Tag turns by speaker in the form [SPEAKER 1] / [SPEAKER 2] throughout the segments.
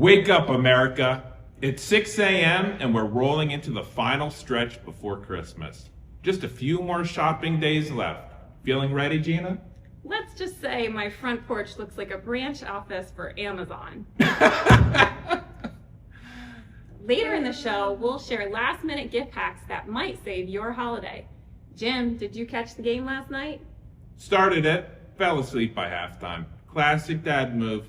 [SPEAKER 1] Wake up, America. It's 6 a.m. and we're rolling into the final stretch before Christmas. Just a few more shopping days left. Feeling ready, Gina?
[SPEAKER 2] Let's just say my front porch looks like a branch office for Amazon. Later in the show, we'll share last-minute gift hacks that might save your holiday. Jim, did you catch the game last night?
[SPEAKER 1] Started it, fell asleep by halftime. Classic dad move.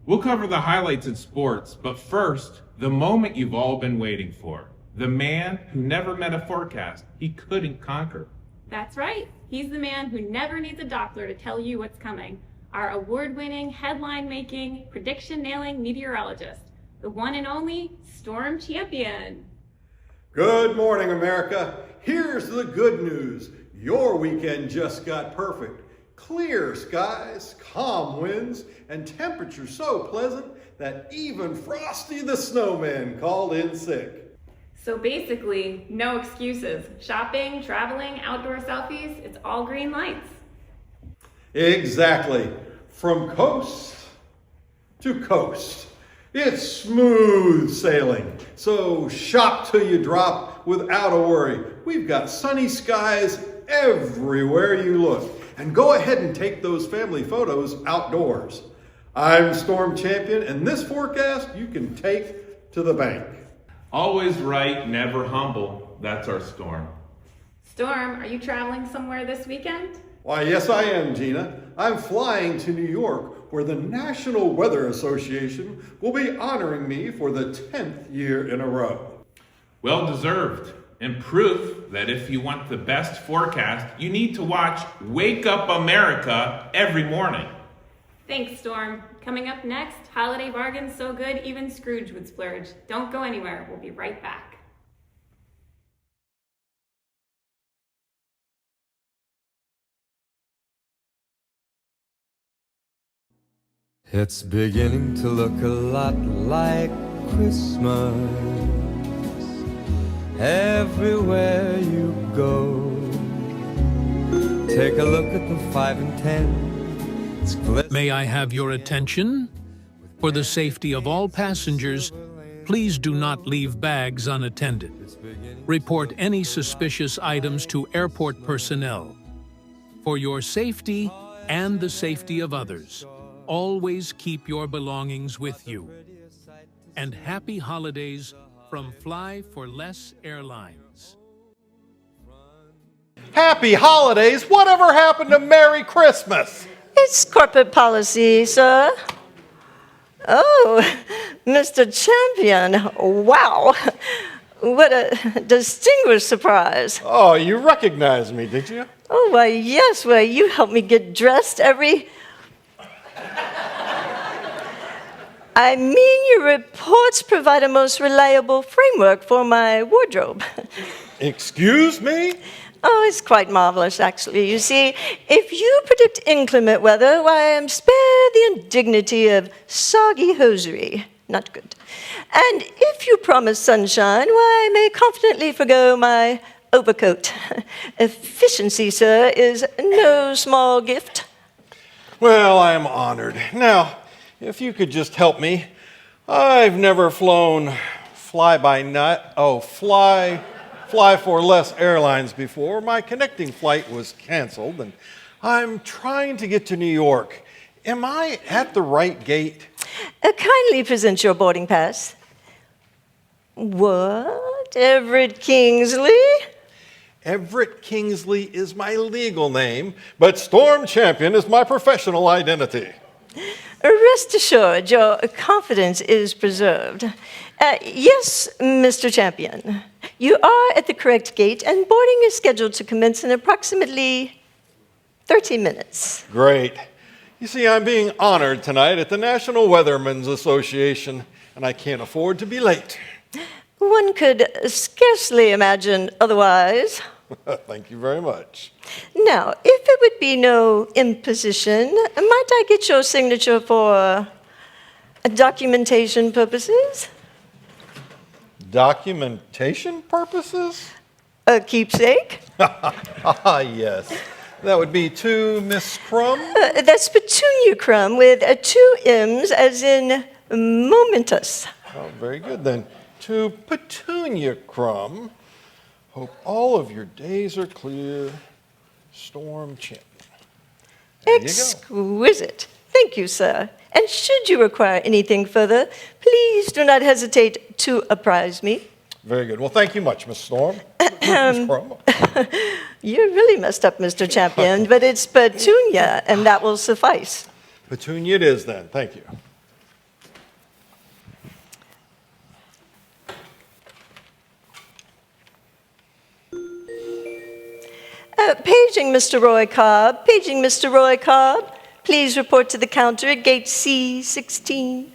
[SPEAKER 1] We'll cover the highlights in sports, but first, the moment you've all been waiting for. The man who never met a forecast he couldn't conquer.
[SPEAKER 2] That's right. He's the man who never needs a Doppler to tell you what's coming. Our award-winning, headline-making, prediction-nailing meteorologist. The one and only Storm Champion.
[SPEAKER 3] Good morning, America. Here's the good news. Your weekend just got perfect. Clear skies, calm winds, and temperatures so pleasant that even Frosty the Snowman called in sick.
[SPEAKER 2] So basically, no excuses. Shopping, traveling, outdoor selfies, it's all green lights.
[SPEAKER 3] Exactly. From coast to coast. It's smooth sailing. So shop till you drop without a worry. We've got sunny skies everywhere you look. And go ahead and take those family photos outdoors. I'm Storm Champion, and this forecast you can take to the bank.
[SPEAKER 1] Always right, never humble. That's our Storm.
[SPEAKER 2] Storm, are you traveling somewhere this weekend?
[SPEAKER 3] Why, yes I am, Gina. I'm flying to New York, where the National Weather Association will be honoring me for the 10th year in a row.
[SPEAKER 1] Well deserved. And proof that if you want the best forecast, you need to watch Wake Up America every morning.
[SPEAKER 2] Thanks, Storm. Coming up next, holiday bargains so good even Scrooge would splurge. Don't go anywhere. We'll be right back.
[SPEAKER 4] It's beginning to look a lot like Christmas everywhere you go. Take a look at the 5 and 10. It's
[SPEAKER 5] May I have your attention? For the safety of all passengers, please do not leave bags unattended. Report any suspicious items to airport personnel. For your safety and the safety of others, always keep your belongings with you. And happy holidays from Fly for Less Airlines.
[SPEAKER 3] Happy holidays! Whatever happened to Merry Christmas?
[SPEAKER 6] It's corporate policy, sir. Oh, Mr. Champion, wow. What a distinguished surprise.
[SPEAKER 3] Oh, you recognized me, did you?
[SPEAKER 6] Oh, why, yes, well, you help me get dressed every... I mean, your reports provide a most reliable framework for my wardrobe.
[SPEAKER 3] Excuse me?
[SPEAKER 6] Oh, it's quite marvelous, actually. You see, if you predict inclement weather, why, I'm spared the indignity of soggy hosiery. Not good. And if you promise sunshine, why, I may confidently forgo my overcoat. Efficiency, sir, is no small gift.
[SPEAKER 3] Well, I am honored. Now, if you could just help me. I've never flown Fly for Less Airlines before. My connecting flight was canceled, and I'm trying to get to New York. Am I at the right gate?
[SPEAKER 6] Kindly present your boarding pass. What? Everett Kingsley?
[SPEAKER 3] Everett Kingsley is my legal name, but Storm Champion is my professional identity.
[SPEAKER 6] Rest assured, your confidence is preserved. Yes, Mr. Champion. You are at the correct gate, and boarding is scheduled to commence in approximately 30 minutes.
[SPEAKER 3] Great. You see, I'm being honored tonight at the National Weathermen's Association, and I can't afford to be late.
[SPEAKER 6] One could scarcely imagine otherwise.
[SPEAKER 3] Thank you very much.
[SPEAKER 6] Now, if it would be no imposition, might I get your signature for documentation purposes?
[SPEAKER 3] Documentation purposes?
[SPEAKER 6] A keepsake?
[SPEAKER 3] Yes. That would be to Miss Crumb?
[SPEAKER 6] That's Petunia Crumb with 2 M's, as in momentous.
[SPEAKER 3] Oh, very good then. To Petunia Crumb, hope all of your days are clear. Storm Champion. There you go.
[SPEAKER 6] Exquisite. Thank you, sir. And should you require anything further, please do not hesitate to apprise me.
[SPEAKER 3] Very good. Well, thank you much, Miss Storm. Miss Crumb.
[SPEAKER 6] You really messed up, Mr. Champion, but it's Petunia, and that will suffice.
[SPEAKER 3] Petunia it is then. Thank you.
[SPEAKER 6] Paging Mr. Roy Cobb. Paging Mr. Roy Cobb. Please report to the counter at gate C16.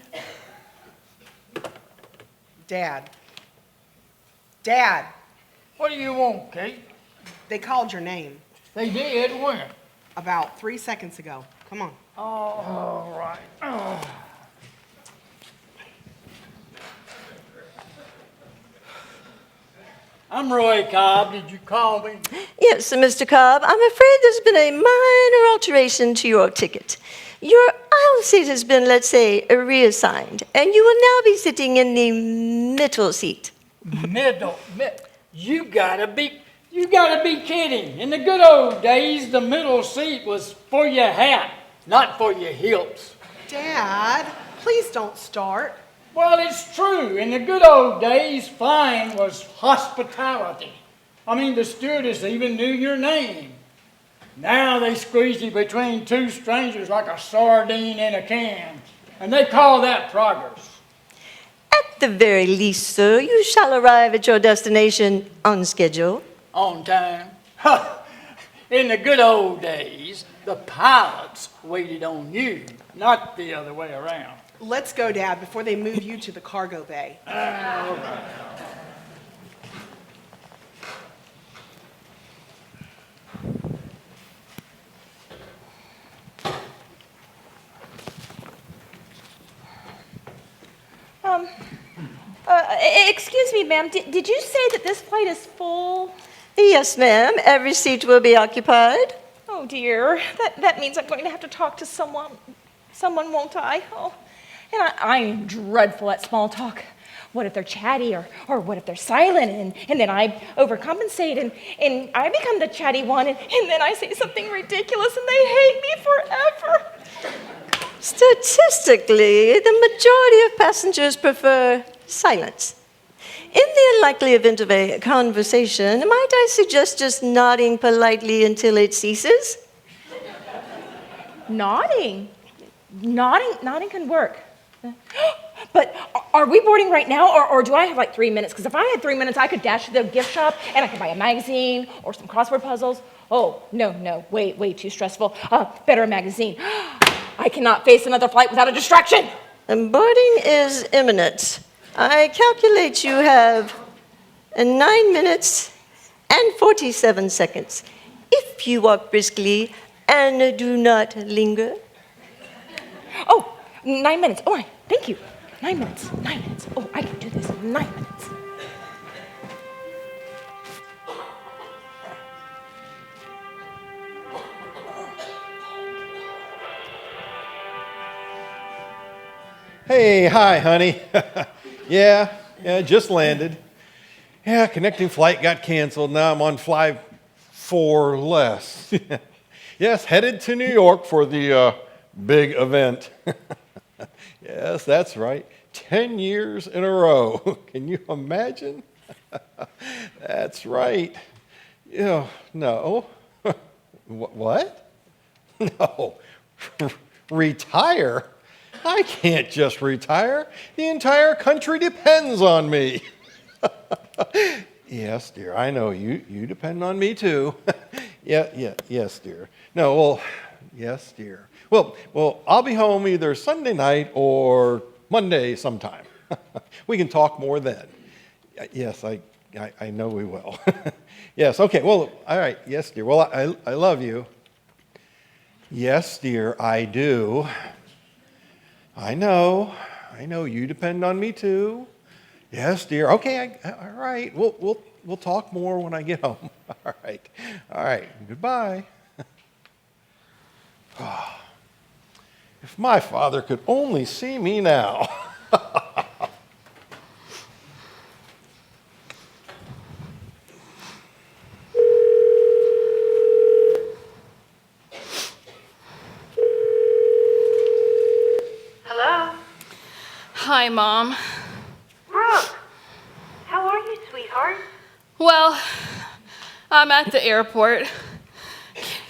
[SPEAKER 7] Dad. Dad,
[SPEAKER 8] What do you want, Kate?
[SPEAKER 7] they called your name
[SPEAKER 8] They did when?
[SPEAKER 7] about 3 seconds ago. Come on.
[SPEAKER 8] All right. I'm Roy Cobb. Did you call me?
[SPEAKER 6] Yes, Mr. Cobb, I'm afraid there's been a minor alteration to your ticket. Your aisle seat has been, let's say, reassigned, and you will now be sitting in the middle seat.
[SPEAKER 8] You gotta be kidding. In the good old days, the middle seat was for your hat, not for your hips.
[SPEAKER 7] Dad, please don't start.
[SPEAKER 8] Well, it's true. In the good old days, flying was hospitality. I mean, the stewardess even knew your name. Now they squeeze you between two strangers like a sardine in a can, and they call that progress.
[SPEAKER 6] At the very least, sir, you shall arrive at your destination on schedule.
[SPEAKER 8] On time. Ha! In the good old days, the pilots waited on you, not the other way around.
[SPEAKER 7] Let's go, Dad, before they move you to the cargo bay.
[SPEAKER 9] Excuse me, ma'am. Did you say that this flight is full?
[SPEAKER 6] Yes, ma'am. Every seat will be occupied.
[SPEAKER 9] Oh dear, that means I'm going to have to talk to someone, won't I? Oh, and I am dreadful at small talk. What if they're chatty, or what if they're silent, and then I overcompensate, and I become the chatty one, and then I say something ridiculous, and they hate me forever.
[SPEAKER 6] Statistically, the majority of passengers prefer silence. In the unlikely event of a conversation, might I suggest just nodding politely until it ceases?
[SPEAKER 9] Nodding can work. But are we boarding right now, or do I have like 3 minutes? Because if I had 3 minutes, I could dash to the gift shop and I could buy a magazine or some crossword puzzles. Oh, no, way too stressful. Better a magazine. I cannot face another flight without a distraction.
[SPEAKER 6] And boarding is imminent. I calculate you have 9 minutes and 47 seconds. If you walk briskly and do not linger.
[SPEAKER 9] Oh, 9 minutes. Oh, thank you. 9 minutes. Oh, I can do this. 9 minutes.
[SPEAKER 3] Hey, hi, honey. Yeah, just landed. Yeah, connecting flight got canceled. Now I'm on flight 4 less. Yes, headed to New York for the big event. Yes, that's right. 10 years in a row. Can you imagine? That's right. Yeah, no. What? No. Retire? I can't just retire. The entire country depends on me. Yes, dear, I know you depend on me too. Yes, dear. No, well, yes, dear. Well, I'll be home either Sunday night or Monday sometime. We can talk more then. Yes, I know we will. Yes, okay, well, all right, yes, dear. Well, I love you. Yes, dear, I do. I know, you depend on me too. Yes, dear. Okay, all right. We'll talk more when I get home. All right. Goodbye. Oh, if my father could only see me now.
[SPEAKER 10] Hi, Mom.
[SPEAKER 11] Brooke, how are you, sweetheart?
[SPEAKER 10] Well, I'm at the airport.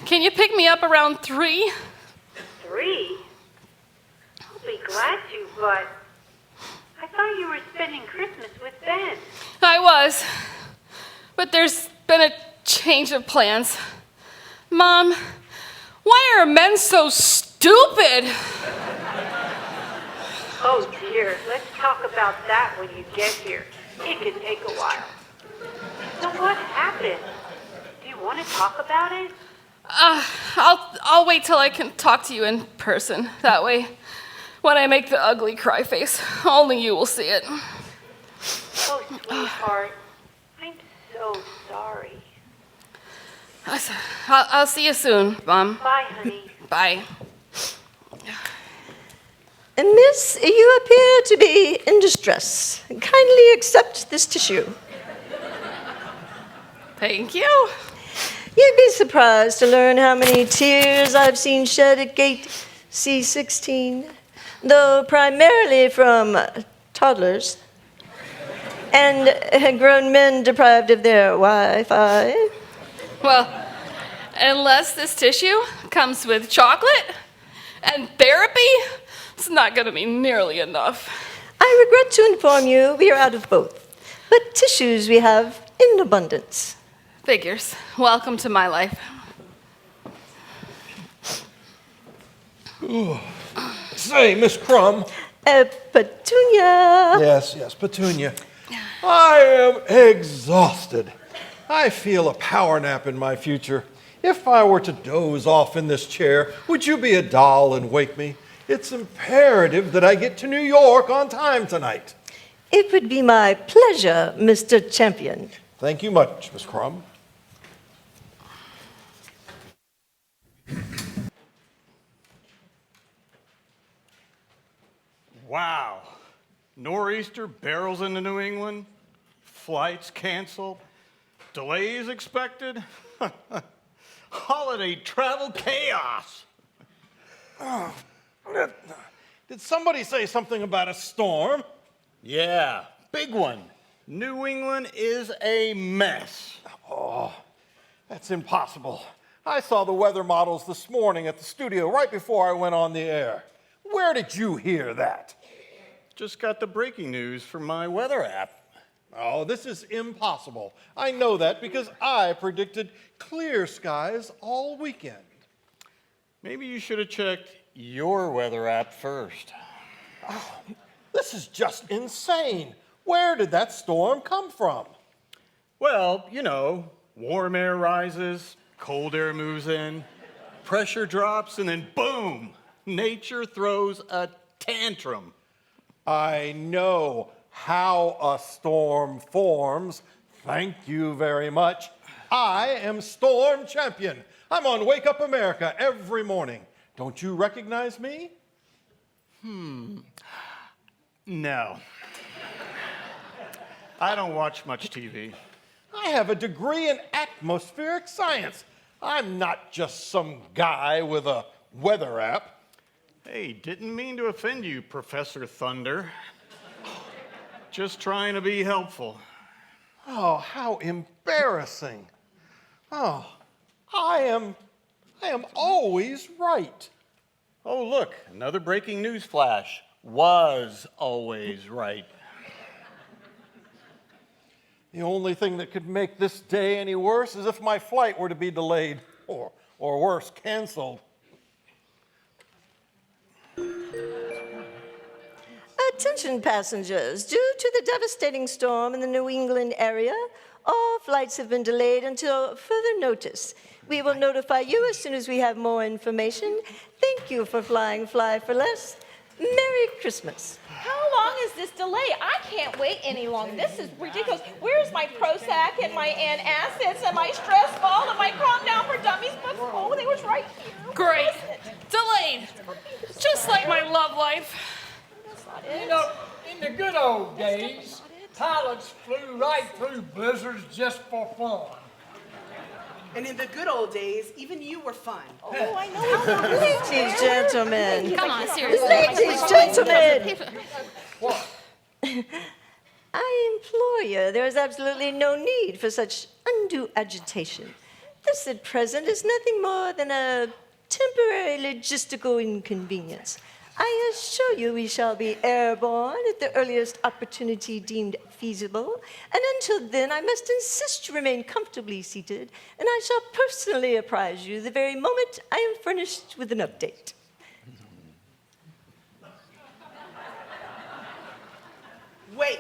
[SPEAKER 10] Can you pick me up around 3?
[SPEAKER 11] 3? I'll be glad to, but I thought you were spending Christmas with Ben.
[SPEAKER 10] I was, but there's been a change of plans. Mom, why are men so stupid?
[SPEAKER 11] Oh dear, let's talk about that when you get here. It could take a while. So what happened? Do you want to talk about it?
[SPEAKER 10] I'll wait till I can talk to you in person. That way, when I make the ugly cry face, only you will see it.
[SPEAKER 11] Oh, sweetheart, I'm so sorry.
[SPEAKER 10] I'll see you soon, Mom.
[SPEAKER 11] Bye, honey.
[SPEAKER 10] Bye.
[SPEAKER 6] Miss, you appear to be in distress. Kindly accept this tissue.
[SPEAKER 10] Thank you.
[SPEAKER 6] You'd be surprised to learn how many tears I've seen shed at gate C16, though primarily from toddlers and grown men deprived of their Wi-Fi.
[SPEAKER 10] Well, unless this tissue comes with chocolate and therapy, it's not going to be nearly enough.
[SPEAKER 6] I regret to inform you we are out of both, but tissues we have in abundance.
[SPEAKER 10] Figures. Welcome to my life.
[SPEAKER 3] Ooh. Say, Miss Crumb.
[SPEAKER 6] Petunia.
[SPEAKER 3] Yes, Petunia. I am exhausted. I feel a power nap in my future. If I were to doze off in this chair, would you be a doll and wake me? It's imperative that I get to New York on time tonight.
[SPEAKER 6] It would be my pleasure, Mr. Champion.
[SPEAKER 3] Thank you much, Miss Crumb.
[SPEAKER 12] Wow. Nor'easter barrels into New England, flights canceled, delays expected, holiday travel chaos.
[SPEAKER 3] Did somebody say something about a storm?
[SPEAKER 12] Yeah, big one. New England is a mess.
[SPEAKER 3] Oh, that's impossible. I saw the weather models this morning at the studio right before I went on the air. Where did you hear that?
[SPEAKER 12] Just got the breaking news from my weather app.
[SPEAKER 3] Oh, this is impossible. I know that because I predicted clear skies all weekend.
[SPEAKER 12] Maybe you should have checked your weather app first.
[SPEAKER 3] Oh, this is just insane. Where did that storm come from?
[SPEAKER 12] Well, you know, warm air rises, cold air moves in, pressure drops, and then boom, nature throws a tantrum.
[SPEAKER 3] I know how a storm forms. Thank you very much. I am Storm Champion. I'm on Wake Up America every morning. Don't you recognize me?
[SPEAKER 12] No. I don't watch much TV.
[SPEAKER 3] I have a degree in atmospheric science. I'm not just some guy with a weather app.
[SPEAKER 12] Hey, didn't mean to offend you, Professor Thunder. Just trying to be helpful.
[SPEAKER 3] Oh, how embarrassing. Oh, I am always right.
[SPEAKER 12] Oh, look, another breaking news flash. Was always right.
[SPEAKER 3] The only thing that could make this day any worse is if my flight were to be delayed or worse, canceled.
[SPEAKER 6] Attention passengers, due to the devastating storm in the New England area, all flights have been delayed until further notice. We will notify you as soon as we have more information. Thank you for flying Fly for Less. Merry Christmas.
[SPEAKER 9] How long is this delay? I can't wait any longer. This is ridiculous. Where's my Prozac and my antacids and my stress ball and my Calm Down for Dummies books? Oh, they was right here.
[SPEAKER 10] Great. Delayed. Just like my love life.
[SPEAKER 8] You know, in the good old days, pilots flew right through blizzards just for fun.
[SPEAKER 7] And in the good old days, even you were fun.
[SPEAKER 9] Oh, I know.
[SPEAKER 6] Ladies, gentlemen.
[SPEAKER 10] Come on, seriously.
[SPEAKER 6] Ladies, gentlemen.
[SPEAKER 8] What?
[SPEAKER 6] I implore you, there is absolutely no need for such undue agitation. This at present is nothing more than a temporary logistical inconvenience. I assure you we shall be airborne at the earliest opportunity deemed feasible, and until then I must insist you remain comfortably seated, and I shall personally apprise you the very moment I am furnished with an update.
[SPEAKER 7] Wait.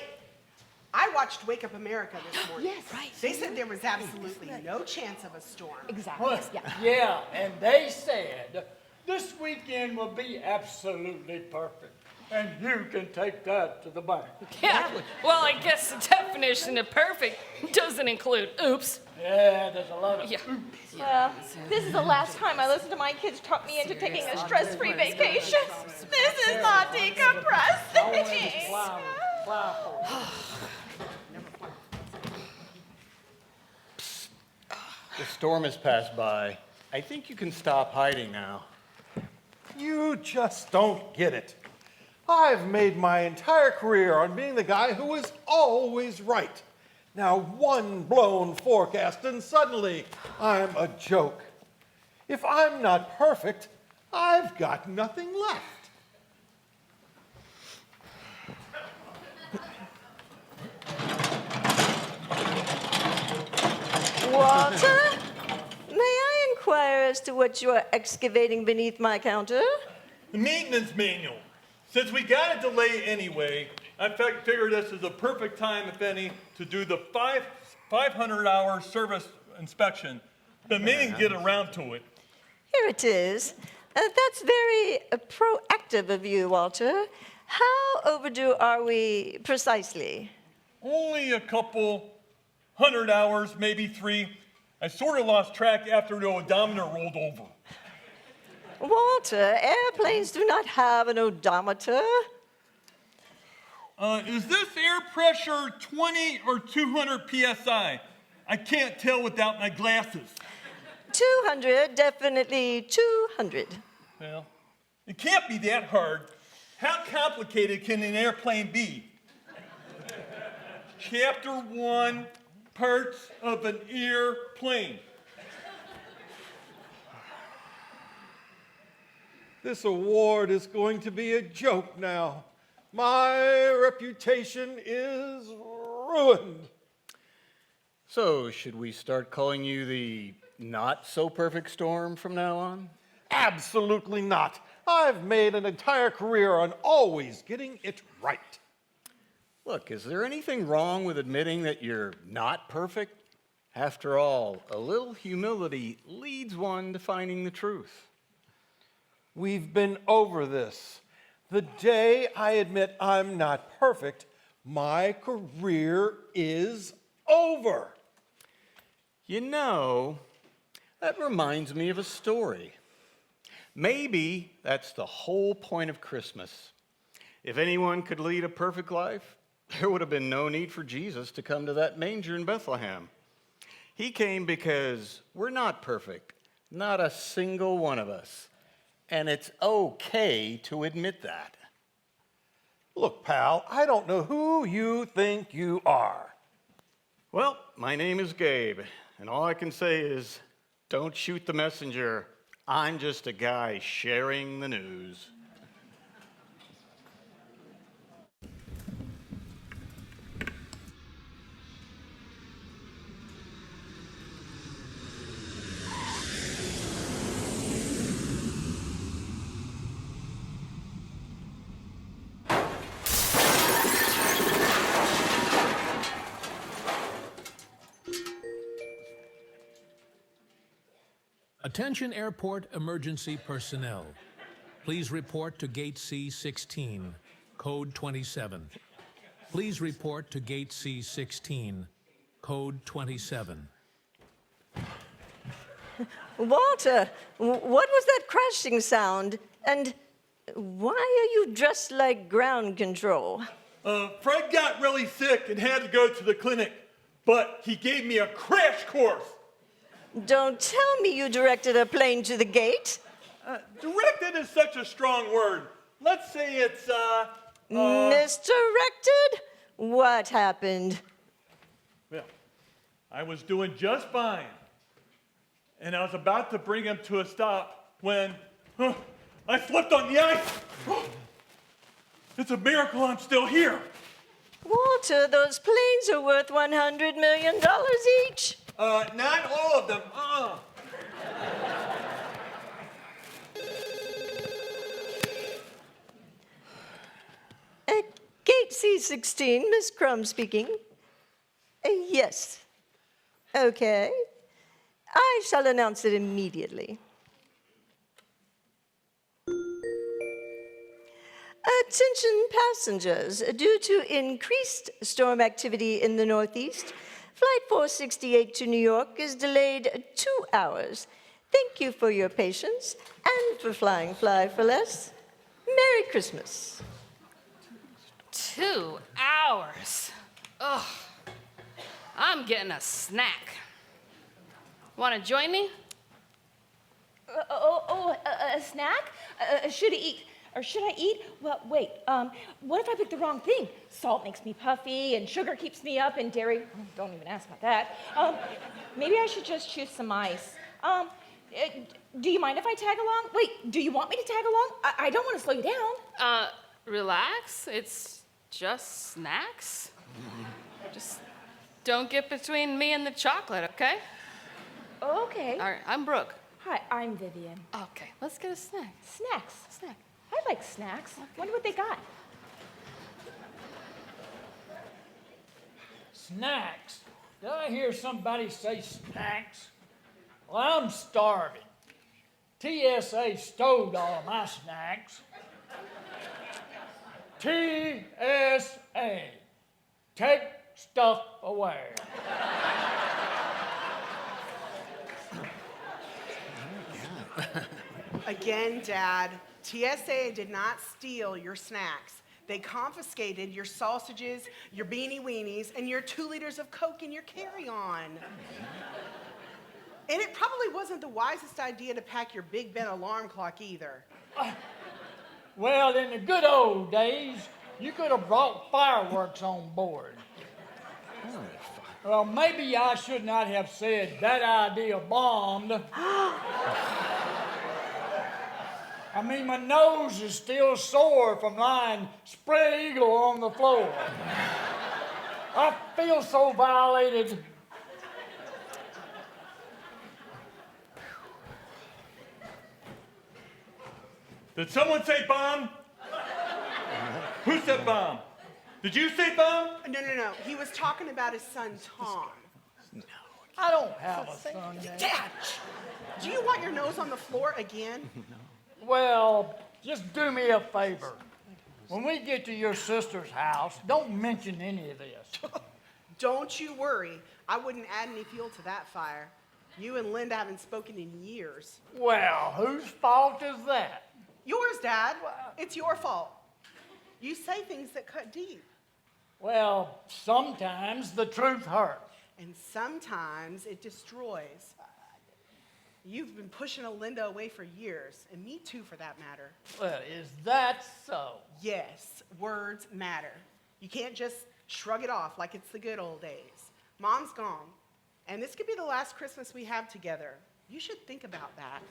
[SPEAKER 7] I watched Wake Up America this morning.
[SPEAKER 9] Yes, right.
[SPEAKER 7] They said there was absolutely no chance of a storm.
[SPEAKER 9] Exactly.
[SPEAKER 8] Well, yeah, and they said this weekend will be absolutely perfect. And you can take that to the bank.
[SPEAKER 10] Yeah. Well, I guess the definition of perfect doesn't include oops.
[SPEAKER 8] Yeah, there's a lot of
[SPEAKER 10] Yeah.
[SPEAKER 8] oops.
[SPEAKER 9] Well, this is the last time I listen to my kids talk me into taking a stress-free vacation. This is not decompressing.
[SPEAKER 8] Fly for it.
[SPEAKER 12] The storm has passed by. I think you can stop hiding now.
[SPEAKER 3] You just don't get it. I've made my entire career on being the guy who is always right. Now, one blown forecast, and suddenly I'm a joke. If I'm not perfect, I've got nothing left.
[SPEAKER 6] Walter, may I inquire as to what you are excavating beneath my counter?
[SPEAKER 13] The maintenance manual. Since we got a delay anyway, I figured this is the perfect time, if any, to do the 500-hour service inspection. Been meaning to get around to it.
[SPEAKER 6] Here it is. That's very proactive of you, Walter. How overdue are we precisely?
[SPEAKER 13] Only a couple 100 hours, maybe 3. I sort of lost track after the odometer rolled over.
[SPEAKER 6] Walter, airplanes do not have an odometer.
[SPEAKER 13] Is this air pressure 20 or 200 psi? I can't tell without my glasses.
[SPEAKER 6] 200, definitely 200.
[SPEAKER 13] Well, it can't be that hard. How complicated can an airplane be? Chapter 1, parts of an airplane.
[SPEAKER 3] This award is going to be a joke now. My reputation is ruined.
[SPEAKER 12] So, should we start calling you the not so perfect storm from now on?
[SPEAKER 3] Absolutely not. I've made an entire career on always getting it right.
[SPEAKER 12] Look, is there anything wrong with admitting that you're not perfect? After all, a little humility leads one to finding the truth.
[SPEAKER 3] We've been over this. The day I admit I'm not perfect, my career is over.
[SPEAKER 12] You know, that reminds me of a story. Maybe that's the whole point of Christmas. If anyone could lead a perfect life, there would have been no need for Jesus to come to that manger in Bethlehem. He came because we're not perfect, not a single one of us. And it's okay to admit that.
[SPEAKER 3] Look, pal, I don't know who you think you are.
[SPEAKER 12] Well, my name is Gabe, and all I can say is, don't shoot the messenger. I'm just a guy sharing the news.
[SPEAKER 5] Attention airport emergency personnel. Please report to Gate C-16, code 27. Please report to Gate C-16, code 27.
[SPEAKER 6] Walter, what was that crashing sound? And why are you dressed like ground control?
[SPEAKER 13] Fred got really sick and had to go to the clinic, but he gave me a crash course.
[SPEAKER 6] Don't tell me you directed a plane to the gate.
[SPEAKER 13] Directed is such a strong word. Let's say it's,
[SPEAKER 6] Misdirected? What happened?
[SPEAKER 13] Well, I was doing just fine. And I was about to bring him to a stop when I slipped on the ice. It's a miracle I'm still here.
[SPEAKER 6] Walter, those planes are worth $100 million each.
[SPEAKER 13] Not all of them.
[SPEAKER 6] Gate C16, Miss Crum speaking. Yes. Okay. I shall announce it immediately. Attention passengers, due to increased storm activity in the Northeast, Flight 468 to New York is delayed 2 hours. Thank you for your patience and for flying Fly for Less. Merry Christmas.
[SPEAKER 10] 2 hours. Ugh. I'm getting a snack. Want to join me?
[SPEAKER 9] A snack? Should I eat? Well, wait. What if I pick the wrong thing? Salt makes me puffy, and sugar keeps me up, and dairy. Don't even ask about that. Maybe I should just choose some ice. Do you mind if I tag along? Wait, do you want me to tag along? I don't want to slow you down.
[SPEAKER 10] Relax. It's just snacks. Just don't get between me and the chocolate, okay?
[SPEAKER 9] Okay.
[SPEAKER 10] All right, I'm Brooke.
[SPEAKER 9] Hi, I'm Vivian.
[SPEAKER 10] Okay, let's get a snack.
[SPEAKER 9] Snacks.
[SPEAKER 10] Snack.
[SPEAKER 9] I like snacks. Wonder what they got.
[SPEAKER 8] Snacks? Did I hear somebody say snacks? Well, I'm starving. TSA stowed all of my snacks. TSA. Take stuff away.
[SPEAKER 7] Again, Dad, TSA did not steal your snacks. They confiscated your sausages, your beanie weenies, and your 2 liters of Coke in your carry-on. And it probably wasn't the wisest idea to pack your Big Ben alarm clock either.
[SPEAKER 8] Well, in the good old days, you could have brought fireworks on board. Well, maybe I should not have said that idea bombed. I mean, my nose is still sore from lying spread eagle on the floor. I feel so violated.
[SPEAKER 13] Did someone say bomb? Who said bomb? Did you say bomb?
[SPEAKER 7] No. He was talking about his son, Tom.
[SPEAKER 8] I don't have a son yet.
[SPEAKER 7] Dad, do you want your nose on the floor again?
[SPEAKER 8] Well, just do me a favor. When we get to your sister's house, don't mention any of this.
[SPEAKER 7] Don't you worry. I wouldn't add any fuel to that fire. You and Linda haven't spoken in years.
[SPEAKER 8] Well, whose fault is that?
[SPEAKER 7] Yours, Dad. It's your fault. You say things that cut deep.
[SPEAKER 8] Well, sometimes the truth hurts.
[SPEAKER 7] And sometimes it destroys. You've been pushing Linda away for years, and me too, for that matter.
[SPEAKER 8] Well, is that so?
[SPEAKER 7] Yes, words matter. You can't just shrug it off like it's the good old days. Mom's gone, and this could be the last Christmas we have together. You should think about that.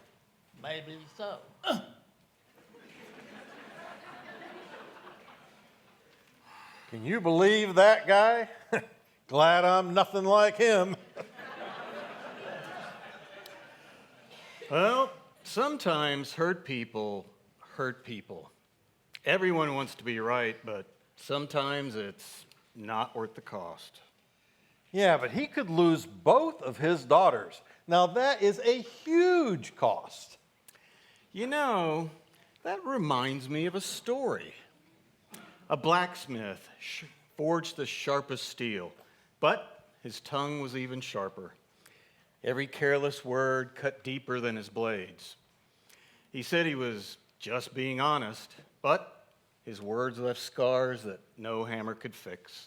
[SPEAKER 8] Maybe so.
[SPEAKER 3] Can you believe that guy? Glad I'm nothing like him.
[SPEAKER 12] Well, sometimes hurt people hurt people. Everyone wants to be right, but sometimes it's not worth the cost.
[SPEAKER 3] Yeah, but he could lose both of his daughters. Now that is a huge cost.
[SPEAKER 12] You know, that reminds me of a story. A blacksmith forged the sharpest steel, but his tongue was even sharper. Every careless word cut deeper than his blades. He said he was just being honest, but his words left scars that no hammer could fix.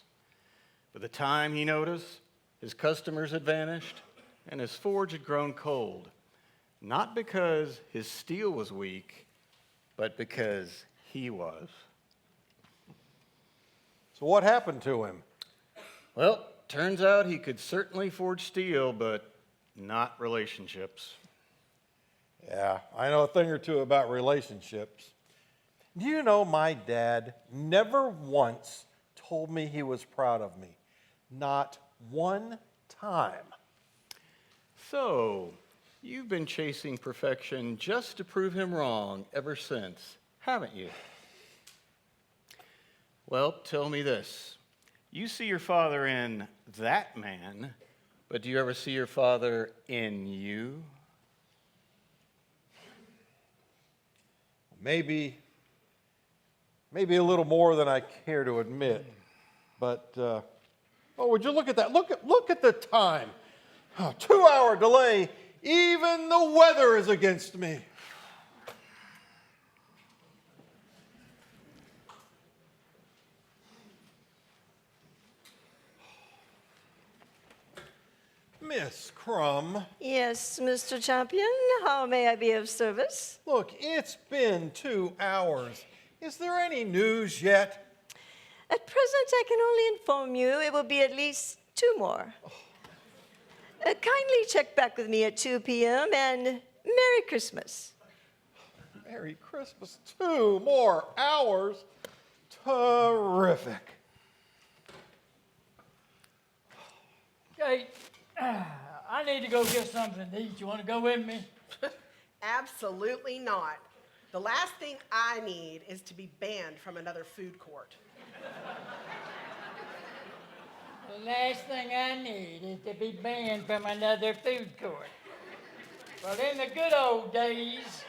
[SPEAKER 12] By the time he noticed, his customers had vanished and his forge had grown cold, not because his steel was weak, but because he was.
[SPEAKER 3] So what happened to him?
[SPEAKER 12] Well, turns out he could certainly forge steel, but not relationships.
[SPEAKER 3] Yeah, I know a thing or two about relationships. Do you know my dad never once told me he was proud of me? Not one time.
[SPEAKER 12] So, you've been chasing perfection just to prove him wrong ever since, haven't you? Well, tell me this. You see your father in that man, but do you ever see your father in you?
[SPEAKER 3] Maybe a little more than I care to admit. But, oh, would you look at that? Look at the time. Oh, 2-hour delay. Even the weather is against me. Miss Crumb.
[SPEAKER 6] Yes, Mr. Champion, how may I be of service?
[SPEAKER 3] Look, it's been 2 hours. Is there any news yet?
[SPEAKER 6] At present, I can only inform you it will be at least 2 more. Kindly check back with me at 2 p.m. and Merry Christmas.
[SPEAKER 3] Merry Christmas. 2 more hours. Terrific.
[SPEAKER 8] Kate, I need to go get something to eat. You want to go with me?
[SPEAKER 7] Absolutely not. The last thing I need is to be banned from another food court.
[SPEAKER 8] The last thing I need is to be banned from another food court. But in the good old days,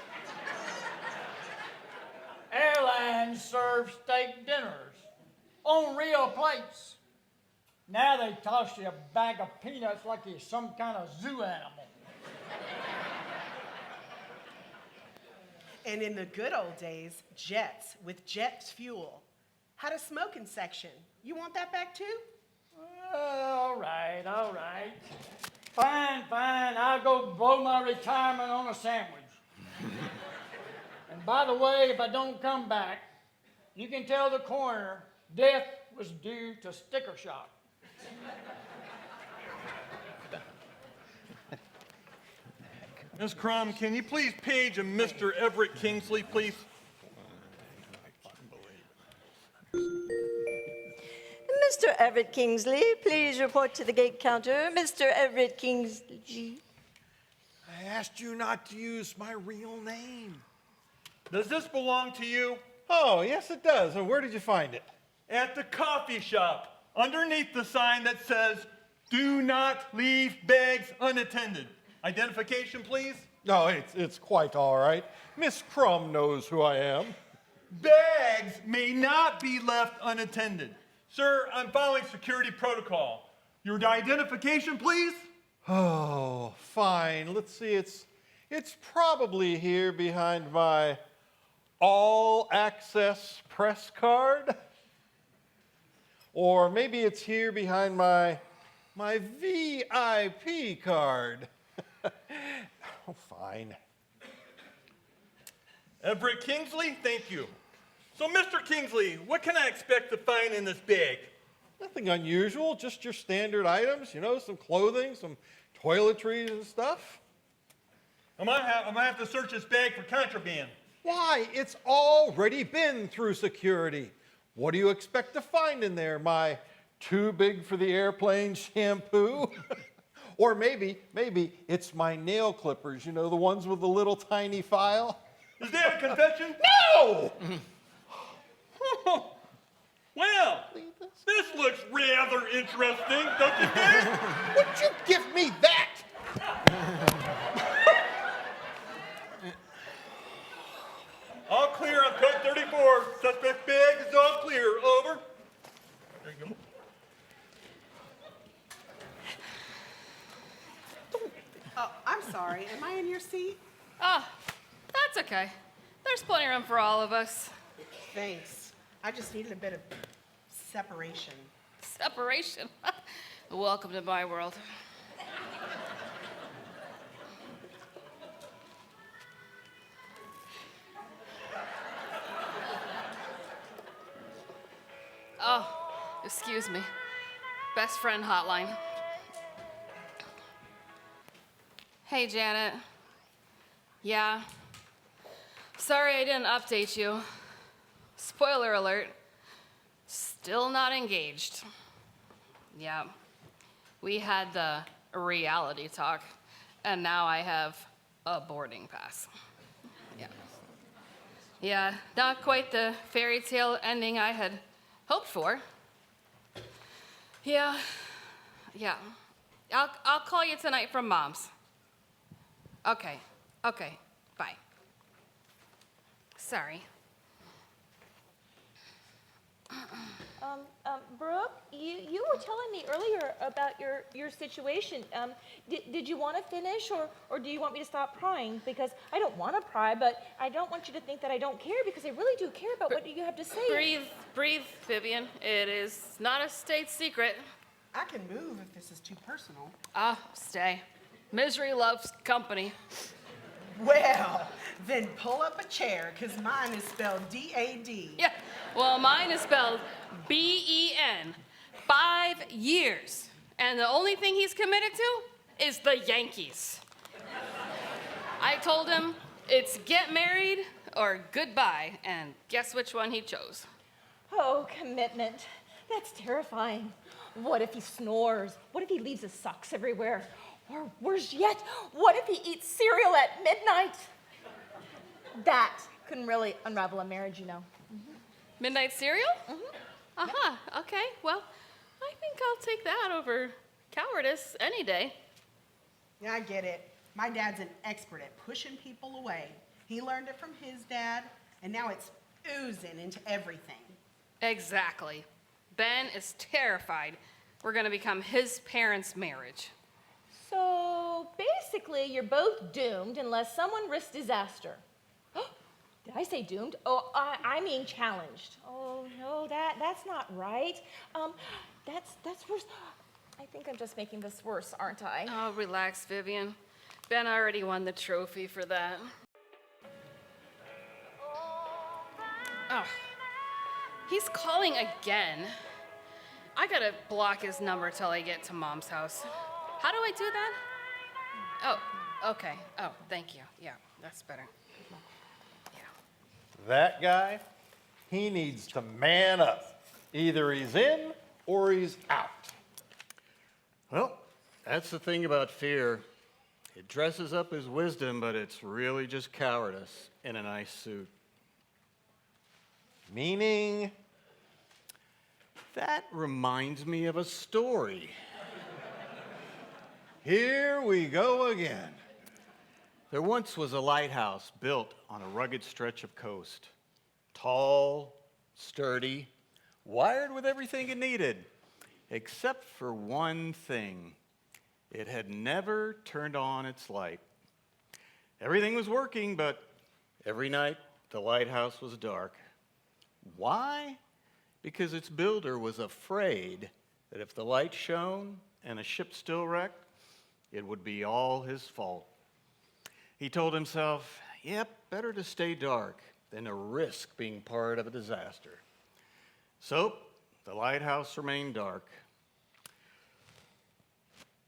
[SPEAKER 8] airlines served steak dinners on real plates. Now they toss you a bag of peanuts like you're some kind of zoo animal.
[SPEAKER 7] And in the good old days, jets with jet fuel had a smoking section. You want that back too?
[SPEAKER 8] All right. Fine. I'll go blow my retirement on a sandwich. And by the way, if I don't come back, you can tell the coroner death was due to sticker shock.
[SPEAKER 13] Ms. Crum, can you please page a Mr. Everett Kingsley, please?
[SPEAKER 6] Mr. Everett Kingsley, please report to the gate counter. Mr. Everett Kingsley.
[SPEAKER 3] I asked you not to use my real name.
[SPEAKER 13] Does this belong to you?
[SPEAKER 3] Oh, yes, it does. And where did you find it?
[SPEAKER 13] At the coffee shop, underneath the sign that says, "Do not leave bags unattended." Identification, please.
[SPEAKER 3] No, it's quite all right. Miss Crumb knows who I am.
[SPEAKER 13] Bags may not be left unattended. Sir, I'm following security protocol. Your identification, please.
[SPEAKER 3] Oh, fine. Let's see. It's probably here behind my all-access press card. Or maybe it's here behind my VIP card. Oh, fine.
[SPEAKER 13] Everett Kingsley, thank you. So, Mr. Kingsley, what can I expect to find in this bag?
[SPEAKER 3] Nothing unusual, just your standard items, some clothing, some toiletries and stuff.
[SPEAKER 13] I might have to search this bag for contraband.
[SPEAKER 3] Why? It's already been through security. What do you expect to find in there? My too big for the airplane shampoo? Or maybe it's my nail clippers, the ones with the little tiny file.
[SPEAKER 13] Is that a confession?
[SPEAKER 3] No!
[SPEAKER 13] Well, this looks rather interesting, don't you think?
[SPEAKER 3] Would you give me that?
[SPEAKER 13] All clear on code 34. Suspect bag is all clear. Over. There you go.
[SPEAKER 7] Oh, I'm sorry. Am I in your seat?
[SPEAKER 10] Oh, that's okay. There's plenty of room for all of us.
[SPEAKER 7] Thanks. I just needed a bit of separation.
[SPEAKER 10] Separation. Welcome to my world. Oh, Excuse me. Best friend hotline. Hey, Janet. Yeah. Sorry I didn't update you. Spoiler alert. Still not engaged. Yeah. We had the reality talk, and now I have a boarding pass. Yeah. Yeah, not quite the fairy tale ending I had hoped for. Yeah. I'll call you tonight from Mom's. Okay, bye. Sorry.
[SPEAKER 9] Brooke, you were telling me earlier about your situation. Did you want to finish, or do you want me to stop prying? Because I don't want to pry, but I don't want you to think that I don't care, because I really do care about what you have to say.
[SPEAKER 10] Breathe, Vivian. It is not a state secret.
[SPEAKER 7] I can move if this is too personal.
[SPEAKER 10] Stay. Misery loves company.
[SPEAKER 7] Well, then pull up a chair, because mine is spelled D-A-D.
[SPEAKER 10] Yeah, well, mine is spelled B-E-N. 5 years. And the only thing he's committed to is the Yankees. I told him it's get married or goodbye, and guess which one he chose?
[SPEAKER 9] Oh, commitment. That's terrifying. What if he snores? What if he leaves his socks everywhere? Or worse yet, what if he eats cereal at midnight? That can really unravel a marriage, you know.
[SPEAKER 10] Midnight cereal? Okay, well, I think I'll take that over cowardice any day.
[SPEAKER 7] Yeah, I get it. My dad's an expert at pushing people away. He learned it from his dad, and now it's oozing into everything.
[SPEAKER 10] Exactly. Ben is terrified we're gonna become his parents' marriage.
[SPEAKER 9] So basically, you're both doomed unless someone risks disaster. Did I say doomed? Oh, I mean challenged. Oh no, that's not right. That's worse. I think I'm just making this worse, aren't I?
[SPEAKER 10] Oh, relax, Vivian. Ben already won the trophy for that. Oh, he's calling again. I gotta block his number till I get to Mom's house. How do I do that? Oh, okay. Oh, thank you. Yeah, that's better.
[SPEAKER 3] That guy, he needs to man up. Either he's in or he's out.
[SPEAKER 12] Well, that's the thing about fear. It dresses up as wisdom, but it's really just cowardice in a nice suit.
[SPEAKER 3] Meaning?
[SPEAKER 12] That reminds me of a story.
[SPEAKER 3] Here we go again.
[SPEAKER 12] There once was a lighthouse built on a rugged stretch of coast. Tall, sturdy, wired with everything it needed, except for one thing. It had never turned on its light. Everything was working, but every night the lighthouse was dark. Why? Because its builder was afraid that if the light shone and a ship still wrecked, it would be all his fault. He told himself, yep, better to stay dark than to risk being part of a disaster. So the lighthouse remained dark.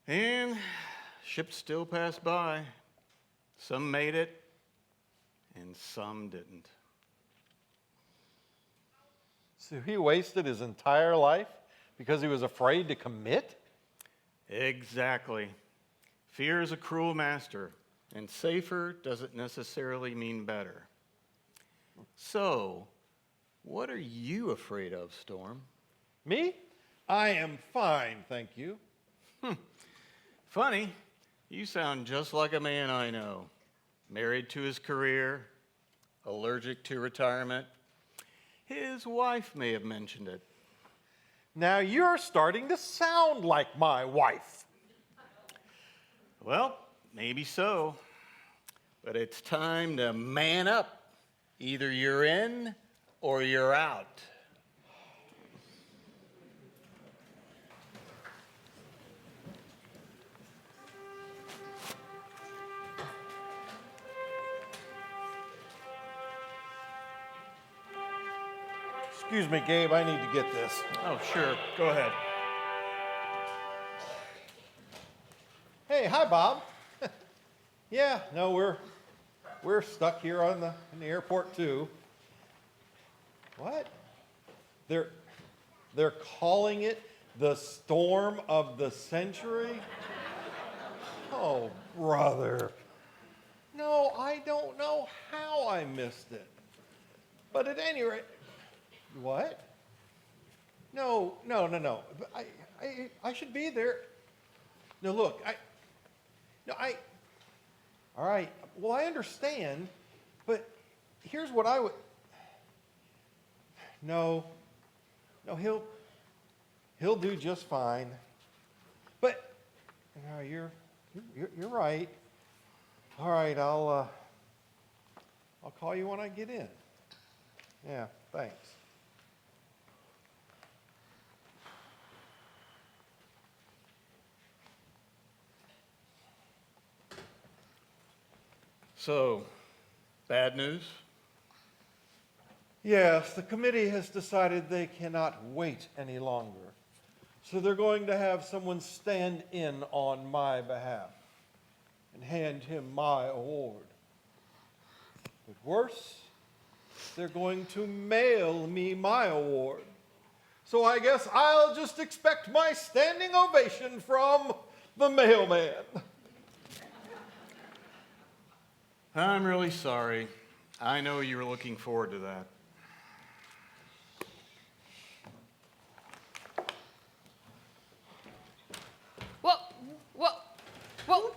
[SPEAKER 12] And ships still passed by. Some made it, and some didn't.
[SPEAKER 3] So he wasted his entire life because he was afraid to commit?
[SPEAKER 12] Exactly. Fear is a cruel master, and safer doesn't necessarily mean better. So, what are you afraid of, Storm?
[SPEAKER 3] Me? I am fine, thank you.
[SPEAKER 12] Funny, you sound just like a man I know. Married to his career, allergic to retirement. His wife may have mentioned it.
[SPEAKER 3] Now you're starting to sound like my wife.
[SPEAKER 12] Well, maybe so. But it's time to man up. Either you're in or you're out.
[SPEAKER 3] Excuse me, Gabe, I need to get this.
[SPEAKER 13] Oh, sure. Go ahead.
[SPEAKER 3] Hey, hi, Bob. Yeah, no, we're stuck here in the airport too. What? They're calling it the storm of the century? Oh, brother. No, I don't know how I missed it. But at any rate, what? No. I should be there. No, look, all right, well, I understand, but here's what I would, no, he'll do just fine. But, no, you're right. All right, I'll call you when I get in. Yeah, thanks.
[SPEAKER 12] So, bad news?
[SPEAKER 3] Yes, the committee has decided they cannot wait any longer. So they're going to have someone stand in on my behalf and hand him my award. But worse, they're going to mail me my award. So I guess I'll just expect my standing ovation from the mailman.
[SPEAKER 12] I'm really sorry. I know you were looking forward to that.
[SPEAKER 10] Whoa,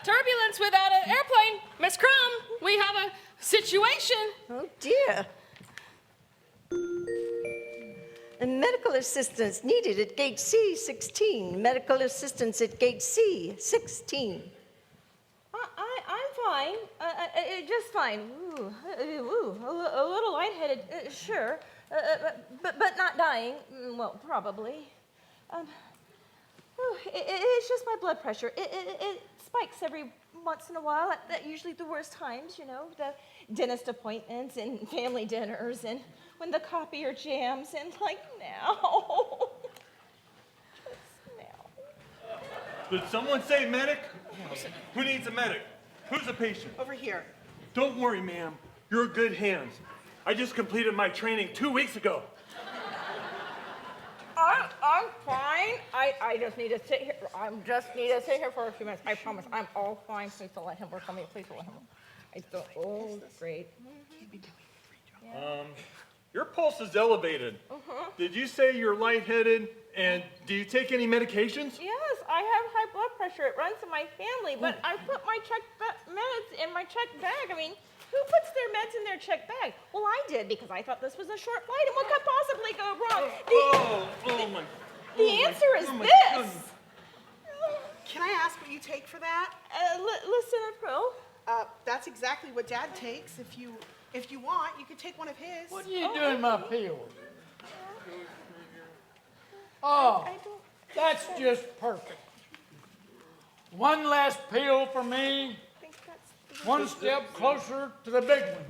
[SPEAKER 10] turbulence without an airplane. Miss Crumb, we have a situation.
[SPEAKER 6] Oh, dear. Medical assistance needed at gate C16. Medical assistance at gate C16.
[SPEAKER 9] I'm fine. Just fine. A little lightheaded, sure. But not dying. Well, probably. It's just my blood pressure. It spikes every once in a while. At usually the worst times, you know, the dentist appointments and family dinners, and when the copier jams, and like now. Just now.
[SPEAKER 13] Did someone say medic? Who needs a medic? Who's a patient?
[SPEAKER 7] Over here.
[SPEAKER 13] Don't worry, ma'am. You're in good hands. I just completed my training 2 weeks ago.
[SPEAKER 9] I'm fine. I just need to sit here. For a few minutes. I promise. I'm all fine. Please don't let him work on me. Please don't let him work. I don't. Oh, great.
[SPEAKER 13] Your pulse is elevated. Did you say you're lightheaded? And do you take any medications?
[SPEAKER 9] Yes, I have high blood pressure. It runs in my family, but I put my meds in my checked bag. I mean, who puts their meds in their checked bag? Well, I did, because I thought this was a short flight, and what could possibly go wrong? The answer is this.
[SPEAKER 13] Goodness.
[SPEAKER 7] Can I ask what you take for that?
[SPEAKER 9] Lisinopril.
[SPEAKER 7] That's exactly what Dad takes. If you want, you could take one of his.
[SPEAKER 8] What are you doing, my pills? Oh, that's just perfect. One last pill for me. One step closer to the big one.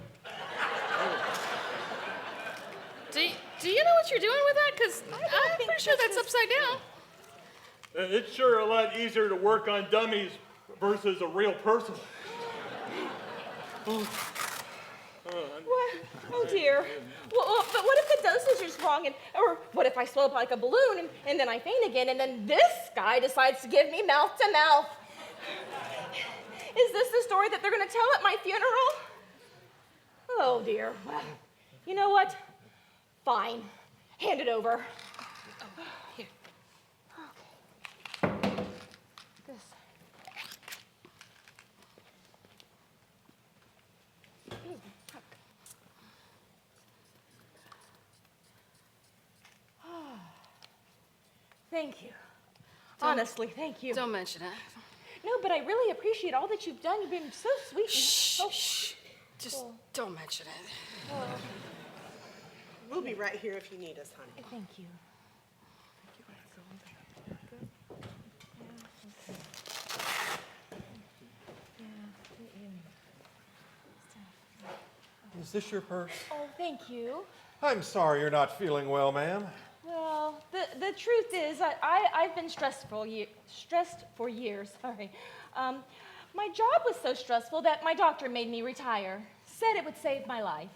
[SPEAKER 10] Do you know what you're doing with that? Because I'm pretty sure that's upside down.
[SPEAKER 13] It's sure a lot easier to work on dummies versus a real person.
[SPEAKER 9] What? Oh dear. Well, but what if the dosage is wrong? Or what if I swell up like a balloon and then I faint again, and then this guy decides to give me mouth to mouth? Is this the story that they're going to tell at my funeral? Oh dear. Well, you know what? Fine. Hand it over.
[SPEAKER 10] Here.
[SPEAKER 9] Okay. This. Thank you. Honestly, thank you.
[SPEAKER 10] Don't mention it.
[SPEAKER 9] No, but I really appreciate all that you've done. You've been so sweet.
[SPEAKER 10] Shh. Just don't mention it.
[SPEAKER 7] We'll be right here if you need us, honey.
[SPEAKER 9] Thank you.
[SPEAKER 3] Is this your purse?
[SPEAKER 9] Oh, thank Thank you.
[SPEAKER 3] I'm sorry you're not feeling well, ma'am.
[SPEAKER 9] Well, the truth is, I've been stressed for years. Sorry. My job was so stressful that my doctor made me retire. Said it would save my life.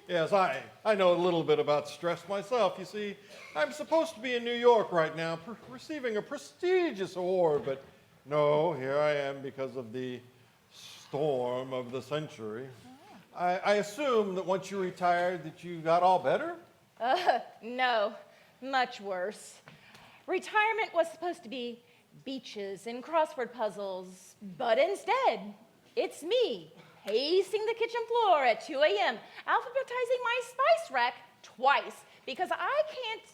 [SPEAKER 3] Yes, I know a little bit about stress myself. You see, I'm supposed to be in New York right now receiving a prestigious award, but no, here I am because of the storm of the century. I assume that once you retired that you got all better?
[SPEAKER 9] No, much worse. Retirement was supposed to be beaches and crossword puzzles, but instead, it's me pacing the kitchen floor at 2 a.m., alphabetizing my spice rack twice because I can't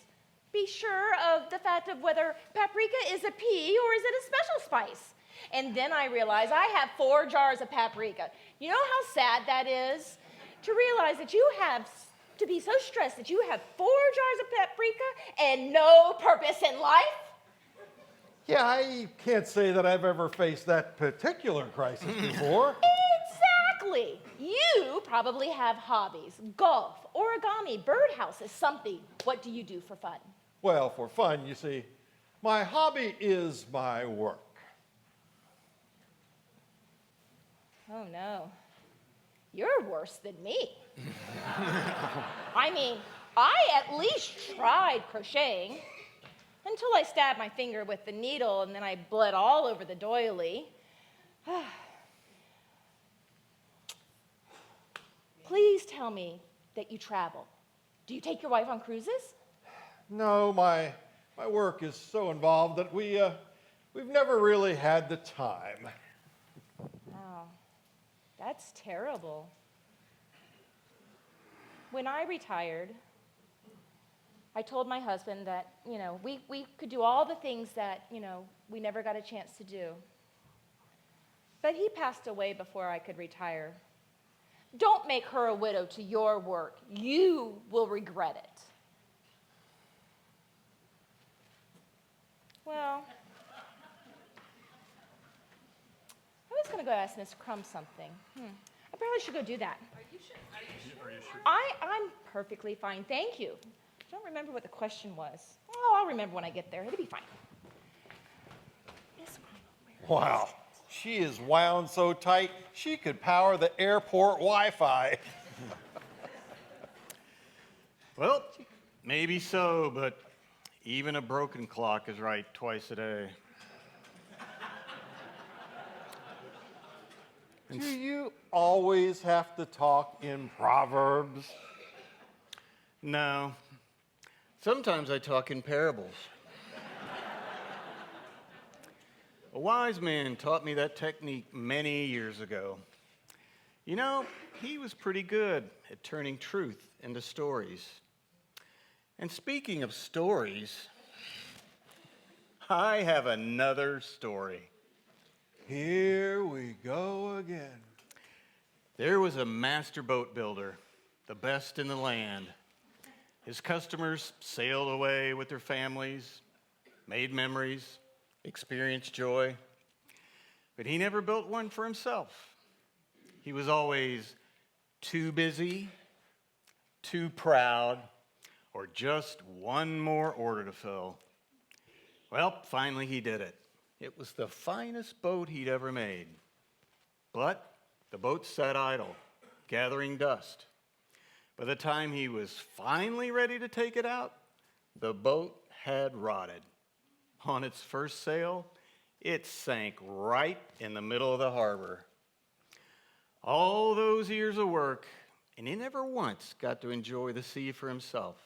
[SPEAKER 9] be sure of the fact of whether paprika is a pea or is it a special spice. And then I realize I have 4 jars of paprika. You know how sad that is? To realize that you have to be so stressed that you have 4 jars of paprika and no purpose in life?
[SPEAKER 3] Yeah, I can't say that I've ever faced that particular crisis before.
[SPEAKER 9] Exactly. You probably have hobbies. Golf, origami, birdhouses, something. What do you do for fun?
[SPEAKER 3] Well, for fun, you see, my hobby is my work.
[SPEAKER 9] Oh, no. You're worse than me. I mean, I at least tried crocheting until I stabbed my finger with the needle and then I bled all over the doily. Please tell me that you travel. Do you take your wife on cruises?
[SPEAKER 3] No, my work is so involved that we've never really had the time.
[SPEAKER 9] Oh, that's terrible. When I retired, I told my husband that, we could do all the things that, we never got a chance to do. But he passed away before I could retire. Don't make her a widow to your work. You will regret it. Well, I was going to go ask Miss Crumb something. I probably should go do that. Are you sure? I'm perfectly fine, thank you. I don't remember what the question was. Oh, I'll remember when I get there. It'll be fine. Miss Crumb,
[SPEAKER 3] Wow, she is wound so tight, she could power the airport Wi-Fi.
[SPEAKER 12] Well, maybe so, but even a broken clock is right twice a day.
[SPEAKER 3] Do you always have to talk in proverbs?
[SPEAKER 12] No. Sometimes I talk in parables. A wise man taught me that technique many years ago. He was pretty good at turning truth into stories. And speaking of stories, I have another story.
[SPEAKER 3] Here we go again.
[SPEAKER 12] There was a master boat builder, the best in the land. His customers sailed away with their families, made memories, experienced joy. But he never built one for himself. He was always too busy, too proud, or just one more order to fill. Well, finally he did it. It was the finest boat he'd ever made. But the boat sat idle, gathering dust. By the time he was finally ready to take it out, the boat had rotted. On its first sail, it sank right in the middle of the harbor. All those years of work, and he never once got to enjoy the sea for himself.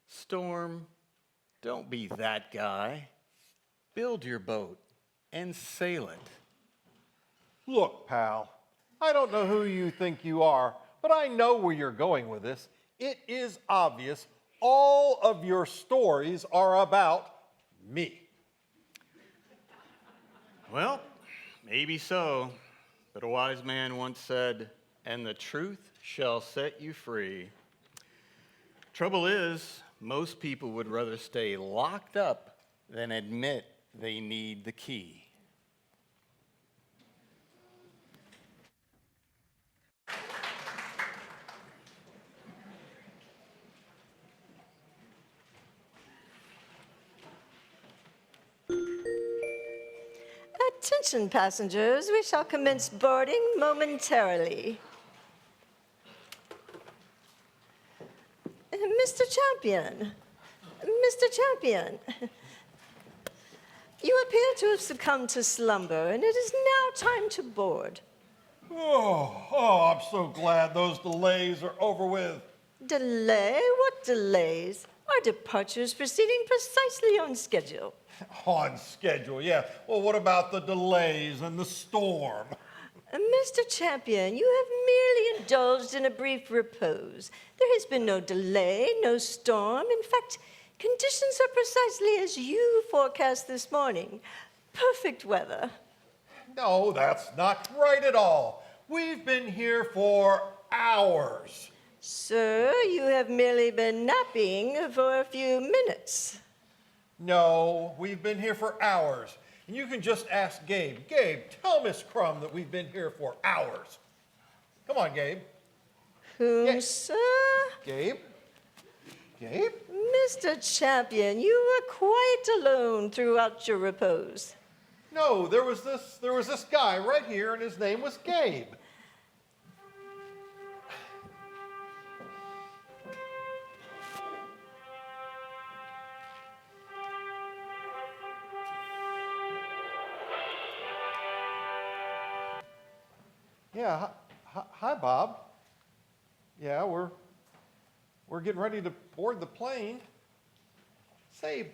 [SPEAKER 12] Storm, don't be that guy. Build your boat and sail it.
[SPEAKER 3] Look, pal, I don't know who you think you are, but I know where you're going with this. It is obvious all of your stories are about me.
[SPEAKER 12] Well, maybe so, but a wise man once said, "And the truth shall set you free." Trouble is, most people would rather stay locked up than admit they need the key.
[SPEAKER 6] Attention passengers, we shall commence boarding momentarily. Mr. Champion, Mr. Champion, you appear to have succumbed to slumber, and it is now time to board.
[SPEAKER 3] I'm so glad those delays are over with.
[SPEAKER 6] Delay? What delays? Our departure's proceeding precisely on schedule.
[SPEAKER 3] On schedule, yeah. Well, what about the delays and the storm?
[SPEAKER 6] Mr. Champion, you have merely indulged in a brief repose. There has been no delay, no storm. In fact, conditions are precisely as you forecast this morning. Perfect weather.
[SPEAKER 3] No, that's not right at all. We've been here for hours.
[SPEAKER 6] Sir, you have merely been napping for a few minutes.
[SPEAKER 3] No, we've been here for hours. And you can just ask Gabe. Gabe, tell Miss Crumb that we've been here for hours. Come on, Gabe.
[SPEAKER 6] Whom, sir?
[SPEAKER 3] Gabe? Gabe?
[SPEAKER 6] Mr. Champion, you were quite alone throughout your repose.
[SPEAKER 3] No, there was this guy right here, and his name was Gabe. Yeah, hi, Bob. Yeah, we're getting ready to board the plane. Say,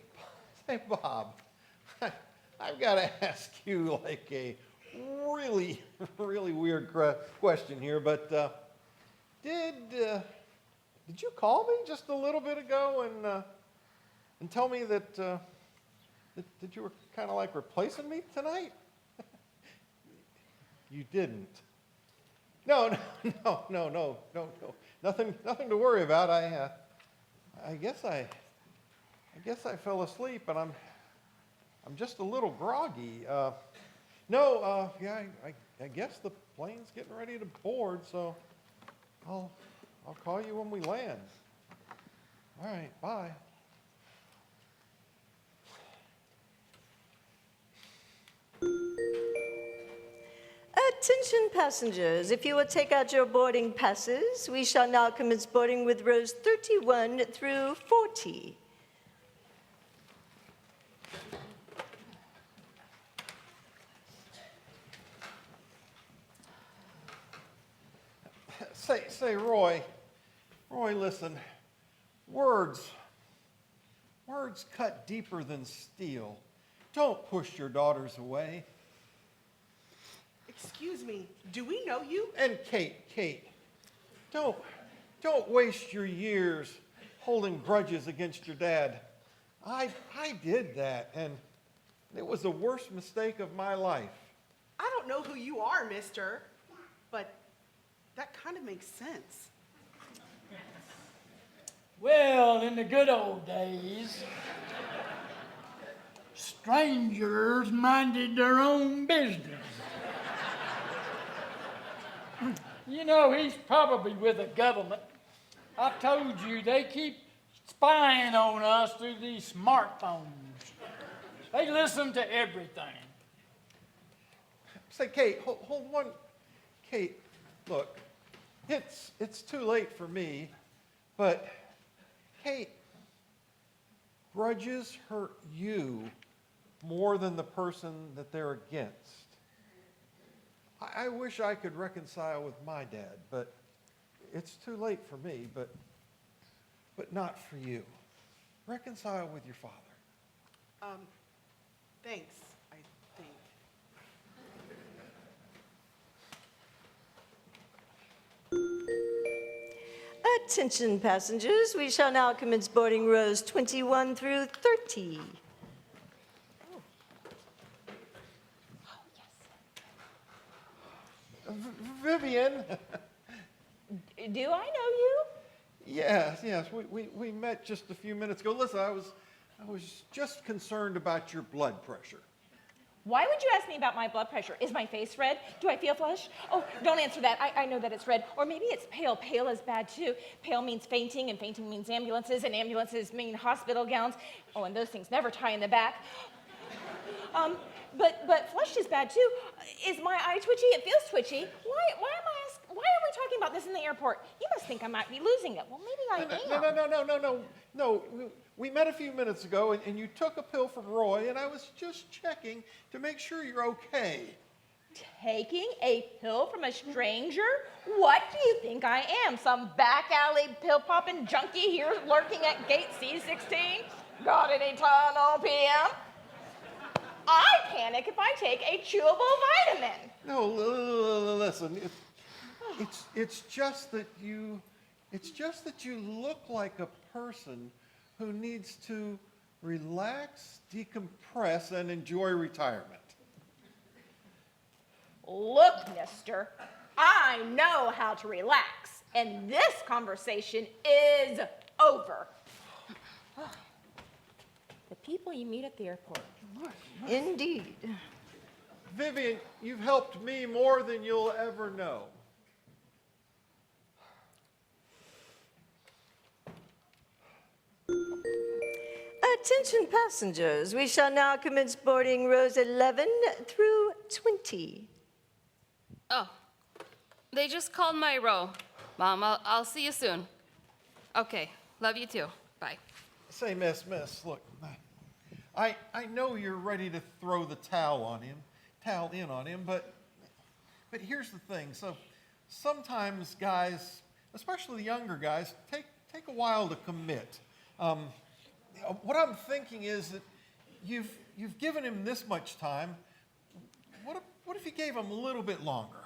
[SPEAKER 3] Bob, I've got to ask you like a really weird question here, but did you call me just a little bit ago and tell me that that you were kind of like replacing me tonight? You didn't. No. Nothing to worry about. I guess I fell asleep, and I'm just a little groggy. I guess the plane's getting ready to board, so I'll call you when we land. All right, bye.
[SPEAKER 6] Attention passengers, if you will take out your boarding passes, we shall now commence boarding with rows 31 through 40.
[SPEAKER 3] Say, Roy, listen. Words cut deeper than steel. Don't push your daughters away.
[SPEAKER 7] Excuse me, do we know you?
[SPEAKER 3] And Kate, don't waste your years holding grudges against your dad. I did that, and it was the worst mistake of my life.
[SPEAKER 7] I don't know who you are, mister, but that kind of makes sense.
[SPEAKER 8] Well, in the good old days, strangers minded their own business. You know, he's probably with the government. I told you, they keep spying on us through these smartphones. They listen to everything.
[SPEAKER 3] Say, Kate, hold one. Kate, look, it's too late for me, but Kate, grudges hurt you more than the person that they're against. I wish I could reconcile with my dad, but it's too late for me, but not for you. Reconcile with your father.
[SPEAKER 7] Thanks, I think.
[SPEAKER 6] Attention passengers, we shall now commence boarding rows 21 through 30.
[SPEAKER 3] Vivian.
[SPEAKER 9] Do I know you?
[SPEAKER 3] Yes. We met just a few minutes ago. Listen, I was just concerned about your blood pressure.
[SPEAKER 9] Why would you ask me about my blood pressure? Is my face red? Do I feel flush? Oh, don't answer that. I know that it's red. Or maybe it's pale. Pale is bad too. Pale means fainting, and fainting means ambulances, and ambulances mean hospital gowns. Oh, and those things never tie in the back. But flushed is bad too. Is my eye twitchy? It feels twitchy. Why are we talking about this in the airport? You must think I might be losing it. Well, maybe I am.
[SPEAKER 3] No. We met a few minutes ago, and you took a pill from Roy, and I was just checking to make sure you're okay.
[SPEAKER 9] Taking a pill from a stranger? What do you think I am? Some back alley pill-popping junkie here lurking at gate C16? Got any Tylenol PM? I panic if I take a chewable vitamin.
[SPEAKER 3] No, listen. It's just that you look like a person who needs to relax, decompress, and enjoy retirement.
[SPEAKER 9] Look, mister, I know how to relax, and this conversation is over. The people you meet at the airport.
[SPEAKER 6] Indeed.
[SPEAKER 3] Vivian, you've helped me more than you'll ever know.
[SPEAKER 6] Attention passengers, we shall now commence boarding rows 11 through 20.
[SPEAKER 10] Oh, they just called my row. Mom, I'll see you soon. Okay, love you too. Bye.
[SPEAKER 3] Say, miss, look, I know you're ready to throw the towel in on him, but here's the thing. So sometimes guys, especially the younger guys, take a while to commit. What I'm thinking is that you've given him this much time. What if you gave him a little bit longer?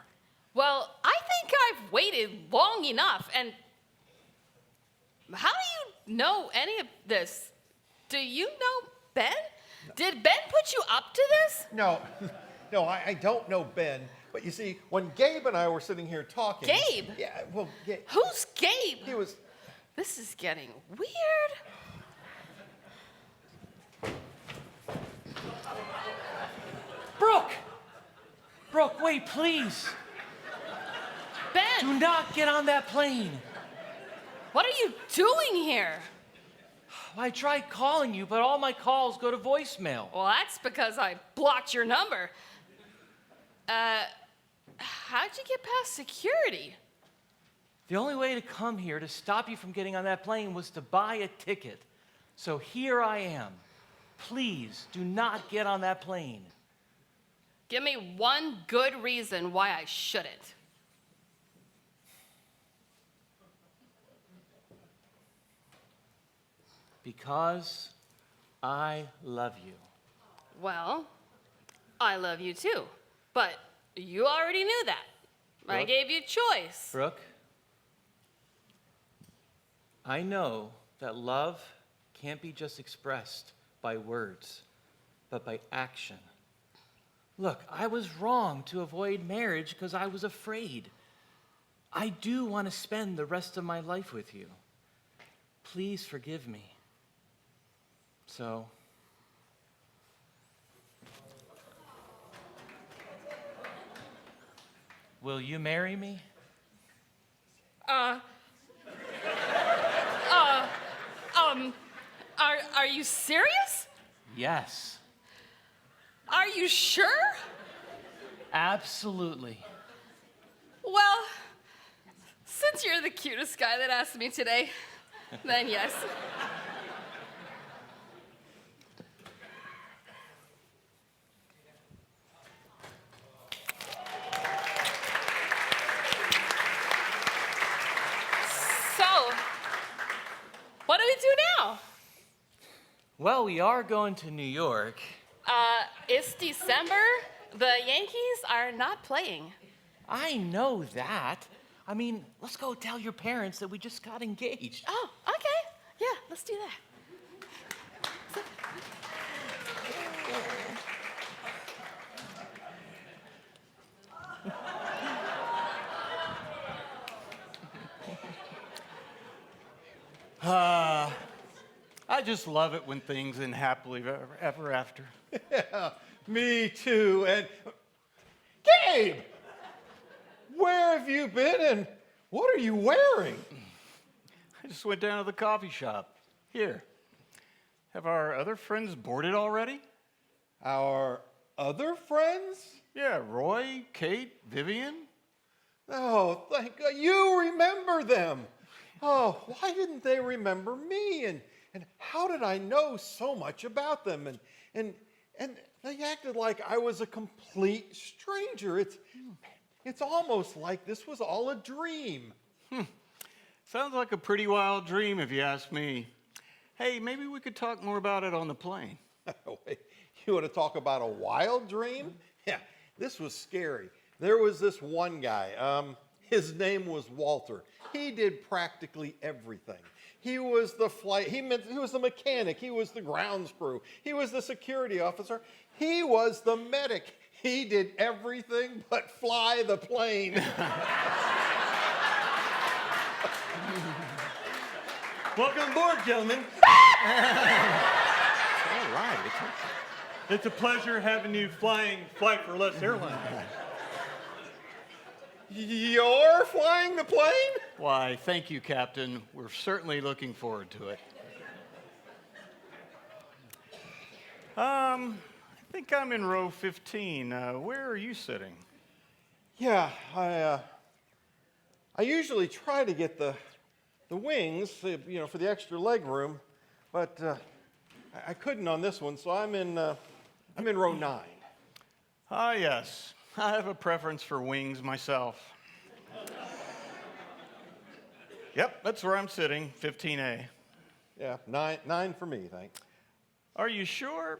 [SPEAKER 10] Well, I think I've waited long enough, and how do you know any of this? Do you know Ben? No. Did Ben put you up to this?
[SPEAKER 3] No, I don't know Ben. But you see, when Gabe and I were sitting here talking...
[SPEAKER 10] Gabe?
[SPEAKER 3] Yeah, well...
[SPEAKER 10] Who's Gabe?
[SPEAKER 3] He was...
[SPEAKER 10] This is getting weird.
[SPEAKER 14] Brooke, wait, please.
[SPEAKER 10] Ben!
[SPEAKER 14] Do not get on that plane.
[SPEAKER 10] What are you doing here?
[SPEAKER 14] I tried calling you, but all my calls go to voicemail.
[SPEAKER 10] Well, that's because I blocked your number. How'd you get past security?
[SPEAKER 14] The only way to come here to stop you from getting on that plane was to buy a ticket. So here I am. Please, do not get on that plane.
[SPEAKER 10] Give me one good reason why I shouldn't.
[SPEAKER 14] Because I love you.
[SPEAKER 10] Well, I love you too, but you already knew that.
[SPEAKER 14] Brooke?
[SPEAKER 10] I gave you choice.
[SPEAKER 14] Brooke, I know that love can't be just expressed by words, but by action. Look, I was wrong to avoid marriage because I was afraid. I do want to spend the rest of my life with you. Please forgive me. So, will you marry me?
[SPEAKER 10] Are you serious?
[SPEAKER 14] Yes.
[SPEAKER 10] Are you sure?
[SPEAKER 14] Absolutely.
[SPEAKER 10] Well, since you're the cutest guy that asked me today, then yes. So, what do we do now?
[SPEAKER 14] Well, we are going to New York.
[SPEAKER 10] It's December. The Yankees are not playing.
[SPEAKER 14] I know that. I mean, let's go tell your parents that we just got engaged.
[SPEAKER 10] Oh, okay. Yeah, let's do that.
[SPEAKER 12] I just love it when things end happily ever after.
[SPEAKER 3] Yeah, me too. And Gabe, where have you been and what are you wearing?
[SPEAKER 12] I just went down to the coffee shop. Here. Have our other friends boarded already?
[SPEAKER 3] Our other friends?
[SPEAKER 12] Yeah, Roy, Kate, Vivian.
[SPEAKER 3] Oh, thank God. You remember them. Oh, why didn't they remember me? And how did I know so much about them? And they acted like I was a complete stranger. It's almost like this was all a dream.
[SPEAKER 12] Sounds like a pretty wild dream if you ask me. Hey, maybe we could talk more about it on the plane.
[SPEAKER 3] Wait, you want to talk about a wild dream? Yeah, this was scary. There was this one guy. His name was Walter. He did practically everything. He was the he was the mechanic. He was the grounds crew. He was the security officer. He was the medic. He did everything but fly the plane.
[SPEAKER 13] Welcome aboard, gentlemen.
[SPEAKER 12] All right.
[SPEAKER 13] It's a pleasure having you flying Flight for Less Airline.
[SPEAKER 3] You're flying the plane?
[SPEAKER 12] Why, thank you, Captain. We're certainly looking forward to it. I think I'm in row 15. Where are you sitting?
[SPEAKER 3] Yeah, I usually try to get the wings, for the extra leg room, but I couldn't on this one, so I'm in row 9.
[SPEAKER 12] Ah, yes. I have a preference for wings myself. Yep, that's where I'm sitting, 15A.
[SPEAKER 3] Yeah, 9 for me, thanks.
[SPEAKER 12] Are you sure?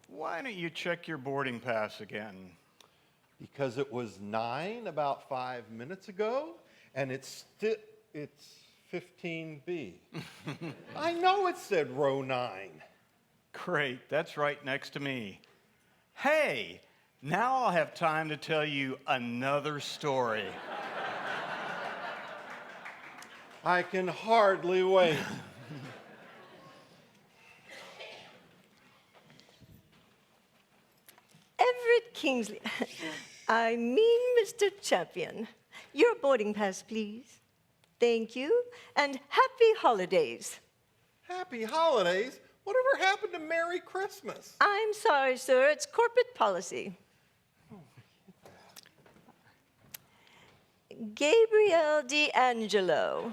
[SPEAKER 12] Why don't you check your boarding pass again?
[SPEAKER 3] Because it was 9 about 5 minutes ago, and it's 15B. I know it said row 9.
[SPEAKER 12] Great, that's right next to me. Hey, now I'll have time to tell you another story.
[SPEAKER 3] I can hardly wait.
[SPEAKER 6] Everett Kingsley. I mean, Mr. Champion. Your boarding pass, please. Thank you, and happy holidays.
[SPEAKER 3] Happy holidays? Whatever happened to Merry Christmas?
[SPEAKER 6] I'm sorry, sir. It's corporate policy. Gabriel D'Angelo.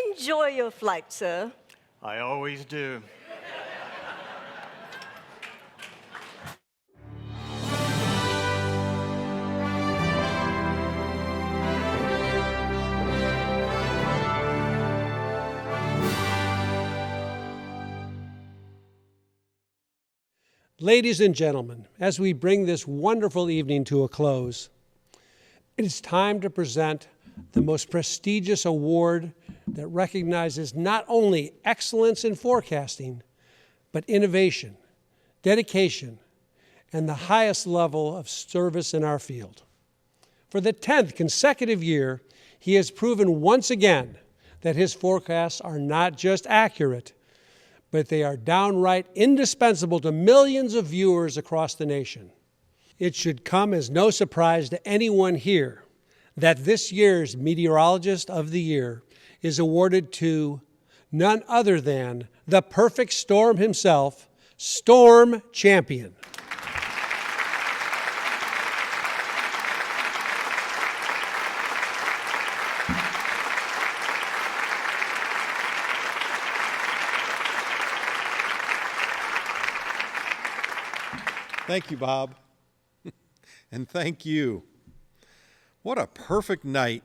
[SPEAKER 6] Enjoy your flight, sir.
[SPEAKER 12] I always do.
[SPEAKER 15] Ladies and gentlemen, as we bring this wonderful evening to a close, it is time to present the most prestigious award that recognizes not only excellence in forecasting, but innovation, dedication, and the highest level of service in our field. For the 10th consecutive year, he has proven once again that his forecasts are not just accurate, but they are downright indispensable to millions of viewers across the nation. It should come as no surprise to anyone here that this year's Meteorologist of the Year is awarded to none other than the perfect storm himself, Storm Champion.
[SPEAKER 3] Thank you, Bob. And thank you. What a perfect night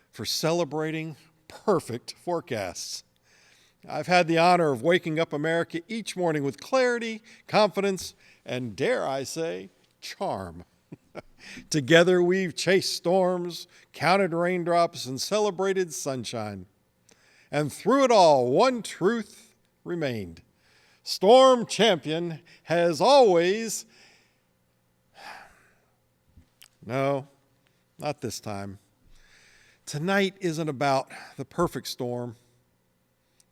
[SPEAKER 3] for celebrating perfect forecasts. I've had the honor of waking up America each morning with clarity, confidence, and dare I say, charm. Together we've chased storms, counted raindrops, and celebrated sunshine. And through it all, one truth remained. Storm Champion has always... No, not this time. Tonight isn't about the perfect storm.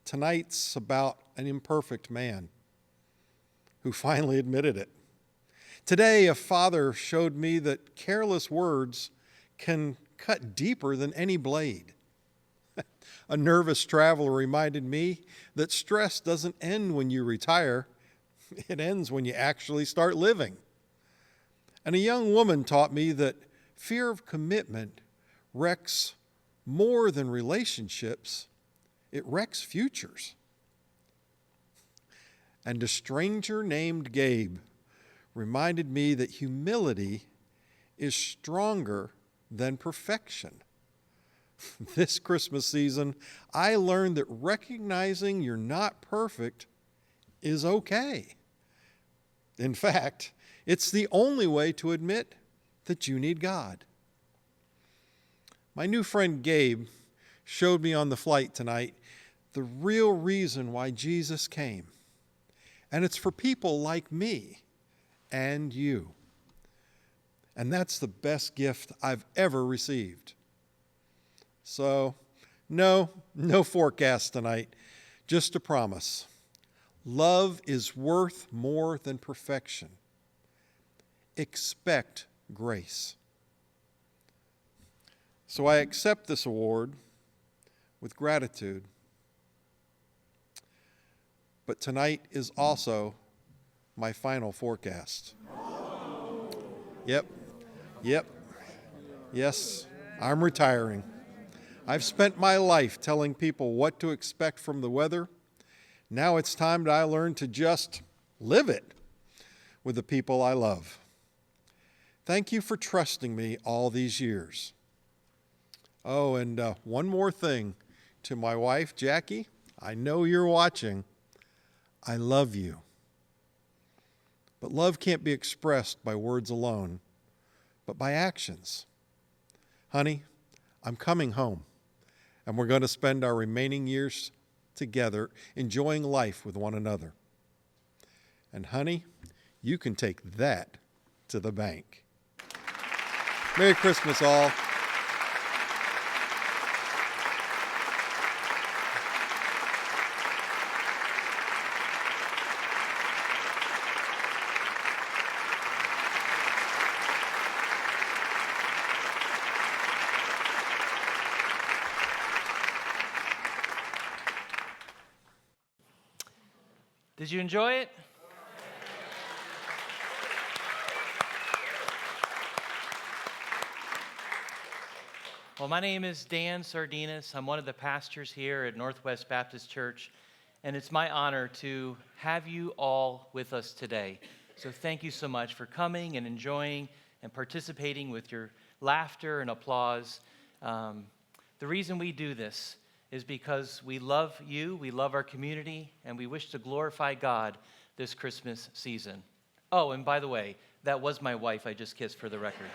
[SPEAKER 3] Tonight's about an imperfect man who finally admitted it. Today, a father showed me that careless words can cut deeper than any blade. A nervous traveler reminded me that stress doesn't end when you retire. It ends when you actually start living. And a young woman taught me that fear of commitment wrecks more than relationships. It wrecks futures. And a stranger named Gabe reminded me that humility is stronger than perfection. This Christmas season, I learned that recognizing you're not perfect is okay. In fact, it's the only way to admit that you need God. My new friend Gabe showed me on the flight tonight the real reason why Jesus came. And it's for people like me and you. And that's the best gift I've ever received. So, no forecast tonight, just a promise. Love is worth more than perfection. Expect grace. So I accept this award with gratitude. But tonight is also my final forecast. Yep. Yes, I'm retiring. I've spent my life telling people what to expect from the weather. Now it's time that I learn to just live it with the people I love. Thank you for trusting me all these years. Oh, and one more thing to my wife, Jackie. I know you're watching. I love you. But love can't be expressed by words alone, but by actions. Honey, I'm coming home. And we're going to spend our remaining years together enjoying life with one another. And honey, you can take that to the bank. Merry Christmas, all.
[SPEAKER 14] Did you enjoy it? Well, my name is Dan Sardinas. I'm one of the pastors here at Northwest Baptist Church, and it's my honor to have you all with us today. So thank you so much for coming and enjoying and participating with your laughter and applause. The reason we do this is because we love you, we love our community, and we wish to glorify God this Christmas season. Oh, and by the way, that was my wife I just kissed, for the record.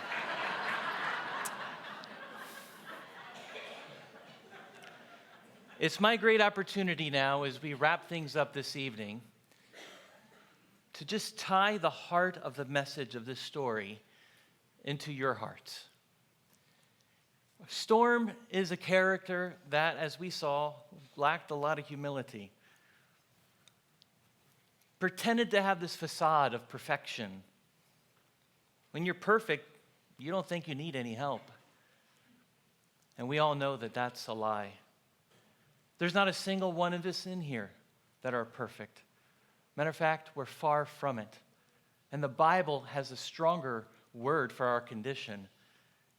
[SPEAKER 14] It's my great opportunity now, as we wrap things up this evening, to just tie the heart of the message of this story into your hearts. Storm is a character that, as we saw, lacked a lot of humility. Pretended to have this facade of perfection. When you're perfect, you don't think you need any help. And we all know that that's a lie. There's not a single one of us in here that are perfect. Matter of fact, we're far from it. And the Bible has a stronger word for our condition,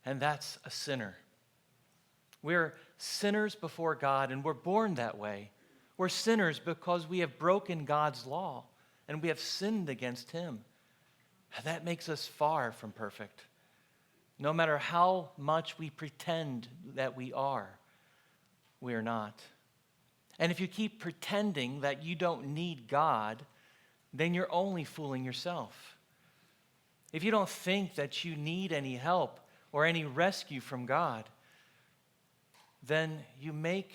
[SPEAKER 14] and that's a sinner. We're sinners before God, and we're born that way. We're sinners because we have broken God's law, and we have sinned against Him. That makes us far from perfect. No matter how much we pretend that we are not. And if you keep pretending that you don't need God, then you're only fooling yourself. If you don't think that you need any help or any rescue from God, then you make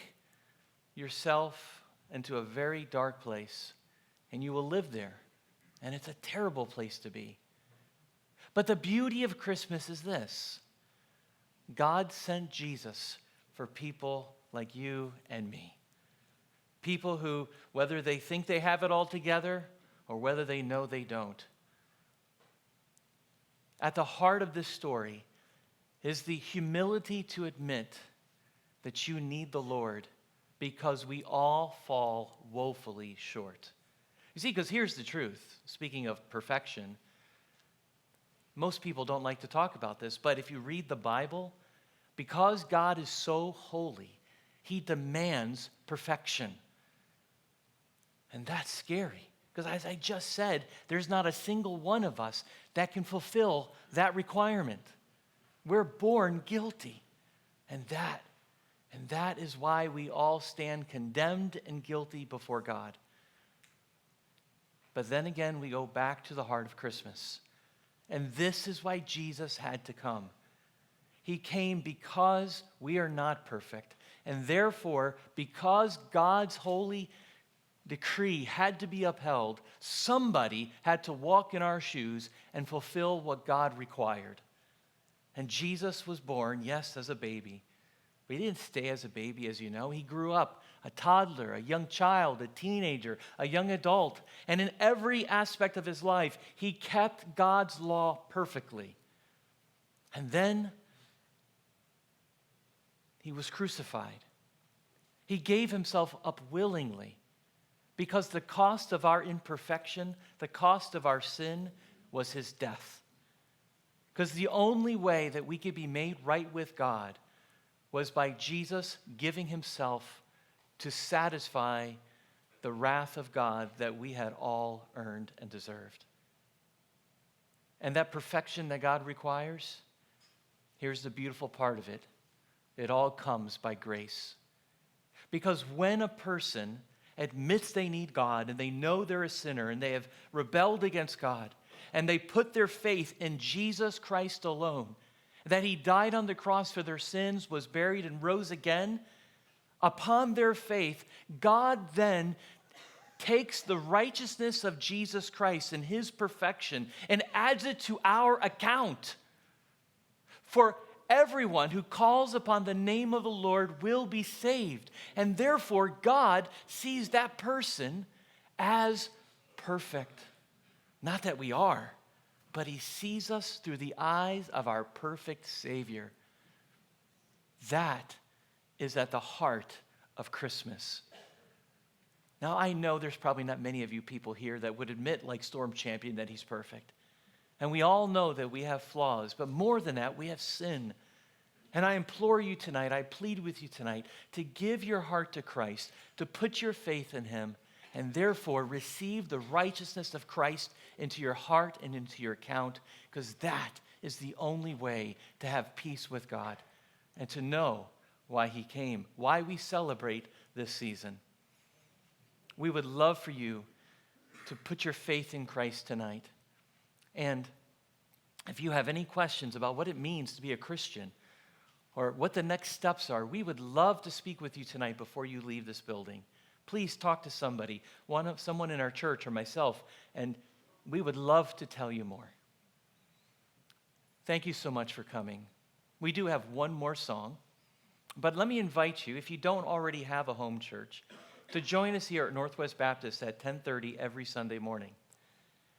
[SPEAKER 14] yourself into a very dark place, and you will live there. And it's a terrible place to be. But the beauty of Christmas is this: God sent Jesus for people like you and me. People who, whether they think they have it all together or whether they know they don't. At the heart of this story is the humility to admit that you need the Lord because we all fall woefully short. You see, because here's the truth. Speaking of perfection, most people don't like to talk about this, but if you read the Bible, because God is so holy, he demands perfection. And that's scary, because as I just said, there's not a single one of us that can fulfill that requirement. We're born guilty, and that is why we all stand condemned and guilty before God. But then again, we go back to the heart of Christmas. And this is why Jesus had to come. He came because we are not perfect. And therefore, because God's holy decree had to be upheld, somebody had to walk in our shoes and fulfill what God required. And Jesus was born, yes, as a baby. But he didn't stay as a baby, as you know. He grew up a toddler, a young child, a teenager, a young adult. And in every aspect of his life, he kept God's law perfectly. And then he was crucified. He gave himself up willingly because the cost of our imperfection, the cost of our sin, was his death. Because the only way that we could be made right with God was by Jesus giving himself to satisfy the wrath of God that we had all earned and deserved. And that perfection that God requires, here's the beautiful part of it. It all comes by grace. Because when a person admits they need God and they know they're a sinner and they have rebelled against God and they put their faith in Jesus Christ alone, that he died on the cross for their sins, was buried, and rose again, upon their faith, God then takes the righteousness of Jesus Christ and his perfection and adds it to our account. For everyone who calls upon the name of the Lord will be saved. And therefore, God sees that person as perfect. Not that we are, but he sees us through the eyes of our perfect Savior. That is at the heart of Christmas. Now, I know there's probably not many of you people here that would admit, like Storm Champion, that he's perfect. And we all know that we have flaws, but more than that, we have sin. And I implore you tonight, I plead with you tonight, to give your heart to Christ, to put your faith in him, and therefore receive the righteousness of Christ into your heart and into your account, because that is the only way to have peace with God and to know why he came, why we celebrate this season. We would love for you to put your faith in Christ tonight. And if you have any questions about what it means to be a Christian or what the next steps are, we would love to speak with you tonight before you leave this building. Please talk to somebody, someone in our church or myself, and we would love to tell you more. Thank you so much for coming. We do have one more song, but let me invite you, if you don't already have a home church, to join us here at Northwest Baptist at 10:30 every Sunday morning.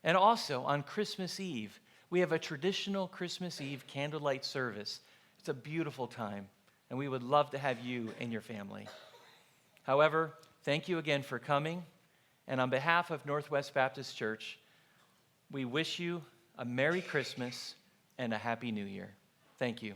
[SPEAKER 14] And also on Christmas Eve, we have a traditional Christmas Eve candlelight service. It's a beautiful time, and we would love to have you and your family. However, thank you again for coming, and on behalf of Northwest Baptist Church, we wish you a Merry Christmas and a Happy New Year. Thank you.